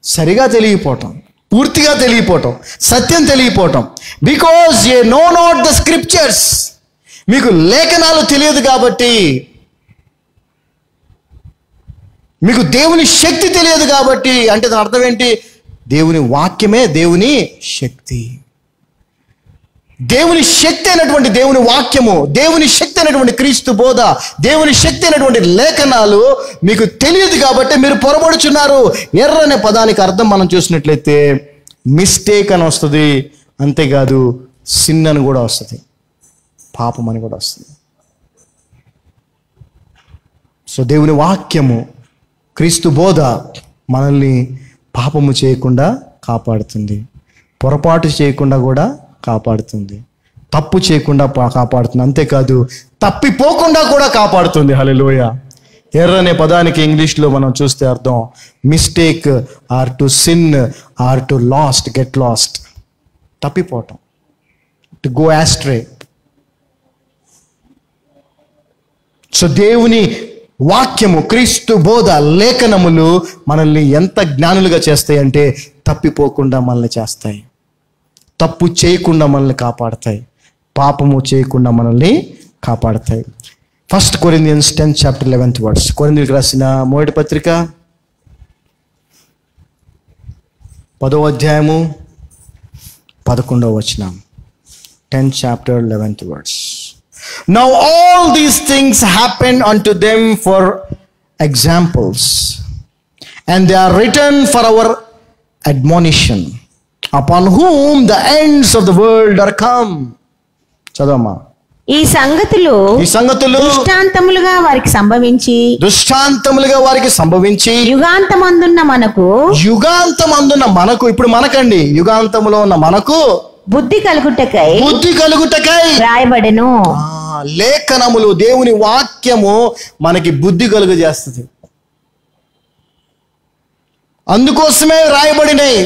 సరిగా తెలియపోవటం, పూర్తిగా తెలియపోవటం, సత్యం తెలియపోవటం. బికాజ్ యే నో నాట్ ద స్క్రిప్చర్స్. మీకు లేఖనాలు తెలియదు కాబట్టి, మీకు దేవుని శక్తి తెలియదు కాబట్టి. అంటే దాని అర్థం ఏంటి? దేవుని వాక్యమే దేవుని శక్తి. దేవుని శక్తి అయినటువంటి దేవుని వాక్యము, దేవుని శక్తి అయినటువంటి క్రీస్తు బోధ, దేవుని శక్తి అయినటువంటి లేఖనాలు మీకు తెలియదు కాబట్టి మీరు పొరబడుచున్నారు. ఎర్ర అనే పదానికి అర్థం మనం చూసినట్లయితే మిస్టేక్ అని వస్తుంది, అంతేకాదు సిన్ అని కూడా వస్తుంది, పాపం అని కూడా వస్తుంది. సో దేవుని వాక్యము, క్రీస్తు బోధ మనల్ని పాపము చేయకుండా కాపాడుతుంది, పొరపాటు చేయకుండా కూడా కాపాడుతుంది, తప్పు చేయకుండా కాపాడుతుంది, అంతేకాదు తప్పిపోకుండా కూడా కాపాడుతుంది. హల్లెలూయా. ఎర్ర అనే పదానికి ఇంగ్లీష్లో మనం చూస్తే అర్థం mistake or to sin or to get lost, తప్పిపోవటం, టు గో యాస్ట్రే. సో దేవుని వాక్యము, క్రీస్తు బోధ, లేఖనములు మనల్ని ఎంత జ్ఞానులుగా చేస్తాయంటే తప్పిపోకుండా మనల్ని చేస్తాయి, తప్పు చేయకుండా మనల్ని కాపాడతాయి, పాపము చేయకుండా మనల్ని కాపాడతాయి. 1 Corinthians 10:11 కొరింథీయులకు రాసిన మొదటి పత్రిక 10వ అధ్యాయము 11 10:11 Now all these things happen unto them for examples, and they are written for our admonition, upon whom the ends of the world are come. చదవమ్మా. ఈ సంగతులు దృష్టాంతములుగా వారికి సంభవించి యుగాంతమందున్న మనకు ఇప్పుడు మనకండి, యుగాంతములో ఉన్న మనకు బుద్ధి కలుగుటకై రాయబడెను. లేఖనములు, దేవుని వాక్యము మనకి బుద్ధి కలుగజేస్తుంది, అందుకోసమే రాయబడినాయి.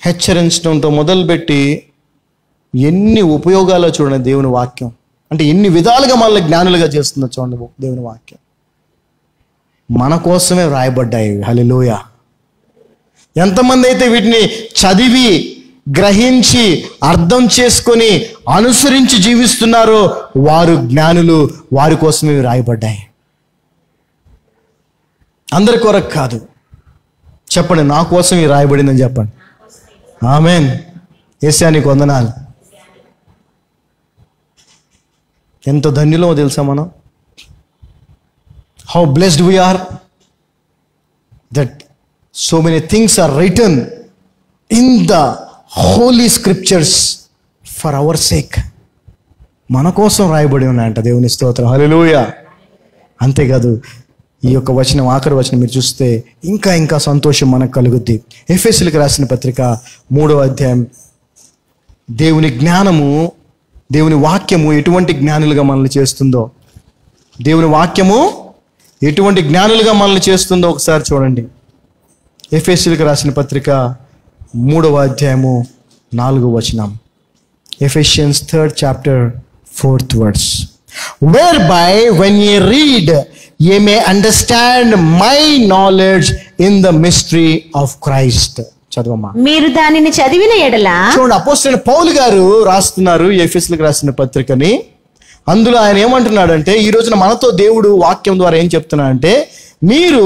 హెచ్చరించడంతో మొదలుపెట్టి ఎన్ని ఉపయోగాలు చూడండి దేవుని వాక్యం. అంటే ఎన్ని విధాలుగా మనల్ని జ్ఞానులుగా చేస్తుందో చూడండి దేవుని వాక్యం. మన కోసమే రాయబడ్డాయి. హల్లెలూయా. ఎంతమంది అయితే వీటిని చదివి, గ్రహించి, అర్థం చేసుకొని, అనుసరించి జీవిస్తున్నారో వారు జ్ఞానులు, వారి కోసమే రాయబడ్డాయి, అందరి కొరకు కాదు. చెప్పండి, నా కోసం ఇది రాయబడిందని చెప్పండి. ఆమేన్. యేసయ్యా నీకు వందనాలు. ఎంత ధన్యులో తెలుసా మనం? How blessed we are that so many things are written in the holy scriptures for our sake. మన కోసం రాయబడి ఉన్నాయంట. దేవుని స్తోత్రం. హల్లెలూయా. అంతేకాదు ఈ యొక్క వచనం, ఆఖరి వచనం మీరు చూస్తే ఇంకా ఇంకా సంతోషం మనకు కలుగుద్ది. ఎఫెసీయులకు రాసిన పత్రిక 3వ అధ్యాయం. దేవుని జ్ఞానము, దేవుని వాక్యము ఎటువంటి జ్ఞానులుగా మనల్ని చేస్తుందో, దేవుని వాక్యము ఎటువంటి జ్ఞానులుగా మనల్ని చేస్తుందో ఒకసారి చూడండి. ఎఫెసీయులకు రాసిన పత్రిక 3వ అధ్యాయము 4వ వచనం. Ephesians 3rd chapter 4th verse. Whereby when ye read, ye may understand my knowledge in the mystery of Christ. చదవమ్మా. మీరు దానిని చదివిన ఎడల. చూడండి, అపోస్తలుడైన పౌలు గారు రాస్తున్నారు ఎఫెసీయులకు రాసిన పత్రికని. అందులో ఆయన ఏమంటున్నాడంటే, ఈ రోజున మనతో దేవుడు వాక్యం ద్వారా ఏం చెప్తున్నాడంటే, మీరు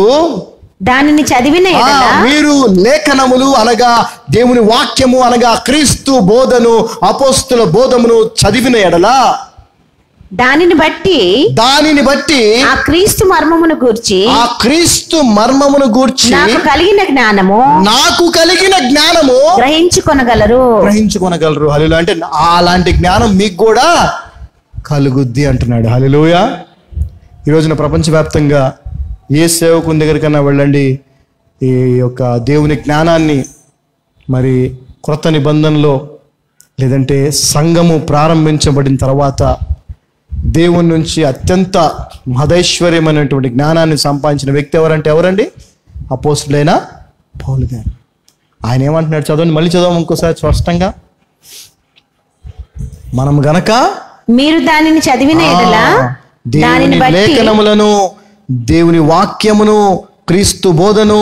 దానిని చదివిన ఎడల, మీరు లేఖనములు అనగా దేవుని వాక్యము అనగా క్రీస్తు బోధను, అపోస్తలుల బోధమును చదివిన ఎడల దానిని బట్టి ఆ క్రీస్తు మర్మమును గూర్చి నాకు కలిగిన జ్ఞానము గ్రహించుకొనగలరు. హల్లెలూయా. అంటే అలాంటి జ్ఞానం మీకు కూడా కలుగుద్ది అంటున్నాడు. హల్లెలూయా. ఈ రోజున ప్రపంచవ్యాప్తంగా ఏ సేవకుని దగ్గరికన్నా వెళ్ళండి, ఈ యొక్క దేవుని జ్ఞానాన్ని మరి క్రొత్త నిబంధనలో లేదంటే సంఘము ప్రారంభించబడిన తర్వాత దేవుని నుంచి అత్యంత మహదైశ్వర్యమైనటువంటి జ్ఞానాన్ని సంపాదించిన వ్యక్తి ఎవరండి? అపోస్తులైన పౌలు గారు. ఆయన ఏమంటున్నాడు? చదవండి, మళ్ళీ చదవం ఇంకోసారి స్పష్టంగా. మనం గనక మీరు దానిని చదివిన ఎడల దేవుని లేఖనములను, దేవుని వాక్యమును, క్రీస్తు బోధను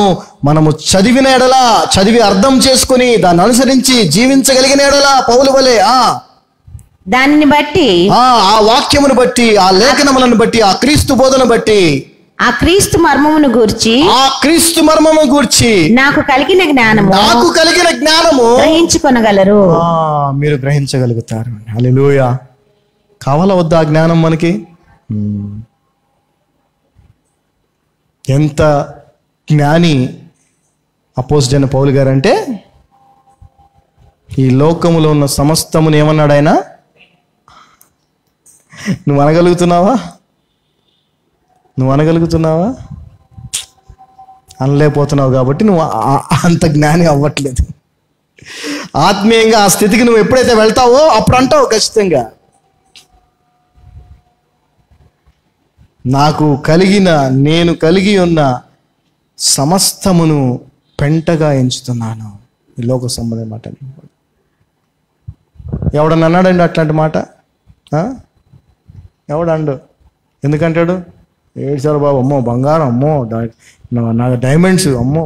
మనము చదివిన ఎడల, చదివి అర్థం చేసుకుని దాన్ని అనుసరించి జీవించగలిగిన ఎడల పౌలు వలె దానిని బట్టి, ఆ వాక్యమును బట్టి, ఆ లేఖనములను బట్టి, ఆ క్రీస్తు బోధను బట్టి, ఆ క్రీస్తు మర్మమును గూర్చి నాకు కలిగిన జ్ఞానము గ్రహించుకొనగలరు. మీరు గ్రహించగలుగుతారు. హల్లెలూయా. కావాలా వద్దా ఆ జ్ఞానం మనకి? ఎంత జ్ఞాని అపోస్తలుడైన పౌలు గారు అంటే, ఈ లోకములో ఉన్న సమస్తమును ఏమన్నాడు ఆయన? నువ్వు అనగలుగుతున్నావా? అనలేకపోతున్నావు కాబట్టి నువ్వు అంత జ్ఞాని అవ్వట్లేదు. ఆత్మీయంగా ఆ స్థితికి నువ్వు ఎప్పుడైతే వెళ్తావో అప్పుడు అంటావు ఖచ్చితంగా, నేను కలిగి ఉన్న సమస్తమును పెంటగా ఎంచుతున్నాను. ఈ లోక సంబంధం మాట. ఎవడన్నా అన్నాడండి అట్లాంటి మాట? ఎవడండు? ఎందుకంటాడు? ఏడ్చారు బాబు, అమ్మో బంగారం, అమ్మో నా డైమండ్స్, అమ్మో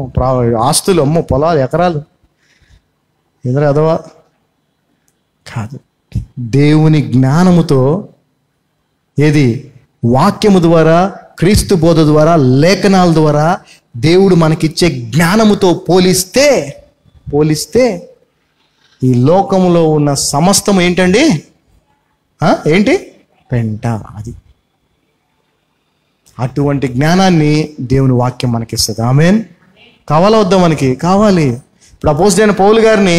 ఆస్తులు, అమ్మో పొలాలు, ఎకరాలు. ఎదురు అదవా కాదు. దేవుని జ్ఞానముతో, ఏది వాక్యము ద్వారా, క్రీస్తు బోధ ద్వారా, లేఖనాల ద్వారా దేవుడు మనకిచ్చే జ్ఞానముతో పోలిస్తే ఈ లోకములో ఉన్న సమస్తం ఏంటండి? ఏంటి? పెంట. అది అటువంటి జ్ఞానాన్ని దేవుని వాక్యం మనకిస్తుంది. ఆమేన్. కావాలా వద్దా? మనకి కావాలి. ఇప్పుడు అపోస్తలుడైన పౌలు గారిని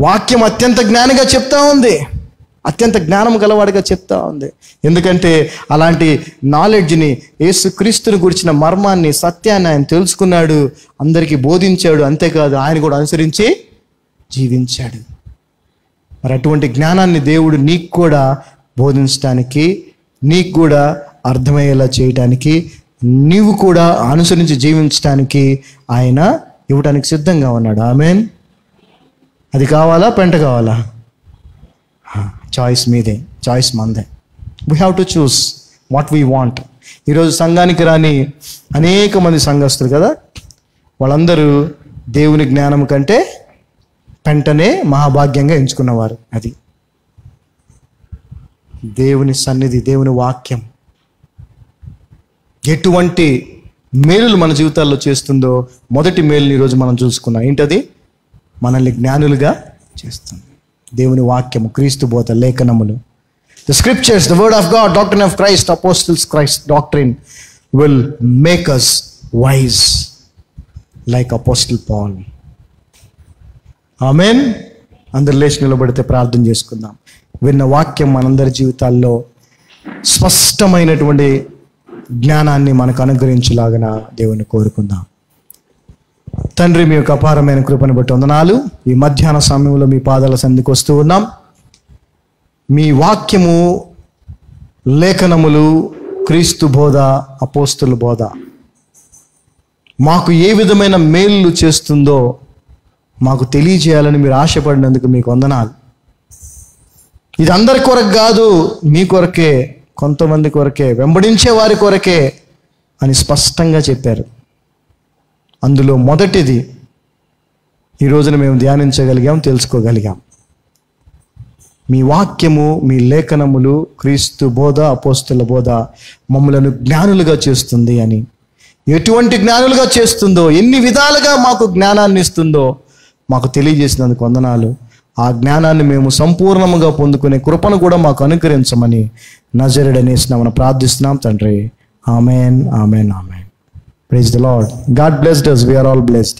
వాక్యం అత్యంత జ్ఞానిగా చెప్తా ఉంది, అత్యంత జ్ఞానం గలవాడిగా చెప్తా ఉంది. ఎందుకంటే అలాంటి నాలెడ్జ్ని, యేసుక్రీస్తుని గురించిన మర్మాన్ని, సత్యాన్ని ఆయన తెలుసుకున్నాడు, అందరికీ బోధించాడు. అంతేకాదు ఆయన కూడా అనుసరించి జీవించాడు. మరి అటువంటి జ్ఞానాన్ని దేవుడు నీకు కూడా బోధించడానికి, నీకు కూడా అర్థమయ్యేలా చేయడానికి, నీవు కూడా అనుసరించి జీవించడానికి ఆయన ఇవ్వడానికి సిద్ధంగా ఉన్నాడు. ఆమేన్. అది కావాలా? పెంట కావాలా? చాయిస్ మీదే, చాయిస్ మందే. We have to choose what we want. ఈరోజు సంఘానికి రాని అనేక మంది సంఘస్థులు కదా, వాళ్ళందరూ దేవుని జ్ఞానం కంటే పెంటనే మహాభాగ్యంగా ఎంచుకున్నవారు. అది దేవుని సన్నిధి, దేవుని వాక్యం ఎటువంటి మేలులు మన జీవితాల్లో చేస్తుందో మొదటి మేలుని ఈరోజు మనం చూసుకున్నాం. ఏంటది? మనల్ని జ్ఞానులుగా చేస్తుంది. దేవుని వాక్యము, క్రీస్తు బోధ, లేఖనములు. The scriptures, the word of God, doctrine of Christ, apostles Christ doctrine will make us wise like Apostle Paul. ఆమేన్. అందరి లేచి నిలబడితే ప్రార్థన చేసుకుందాం. విన్న వాక్యం మనందరి జీవితాల్లో స్పష్టమైనటువంటి జ్ఞానాన్ని మనకు అనుగ్రహించులాగన దేవుని కోరుకుందాం. తండ్రి, మీ యొక్క అపారమైన కృపను బట్టి వందనాలు. ఈ మధ్యాహ్న సమయంలో మీ పాదాల సన్నిధికి వస్తూ ఉన్నాం. మీ వాక్యము, లేఖనములు, క్రీస్తు బోధ, అపోస్తుల బోధ మాకు ఏ విధమైన మేలు చేస్తుందో మాకు తెలియజేయాలని మీరు ఆశపడినందుకు మీకు వందనాలు. ఇది అందరి కొరకు కాదు, మీ కొరకే, కొంతమంది కొరకే, వెంబడించే వారి కొరకే అని స్పష్టంగా చెప్పారు. అందులో మొదటిది ఈ రోజున మేము ధ్యానించగలిగాం, తెలుసుకోగలిగాం. మీ వాక్యము, మీ లేఖనములు, క్రీస్తు బోధ, అపోస్తుల బోధ మమ్మలను జ్ఞానులుగా చేస్తుంది అని. ఎటువంటి జ్ఞానులుగా చేస్తుందో, ఎన్ని విధాలుగా మాకు జ్ఞానాన్ని ఇస్తుందో మాకు తెలియజేసినందుకు వందనాలు. ఆ ఆ జ్ఞానాన్ని మేము సంపూర్ణముగా పొందుకునే కృపను కూడా మాకు అనుగ్రహించమని నజరేయుడైన యేసు నామమున ప్రార్థిస్తున్నాం తండ్రి. Amen, amen, amen. Praise the Lord. God blessed us. We are all blessed.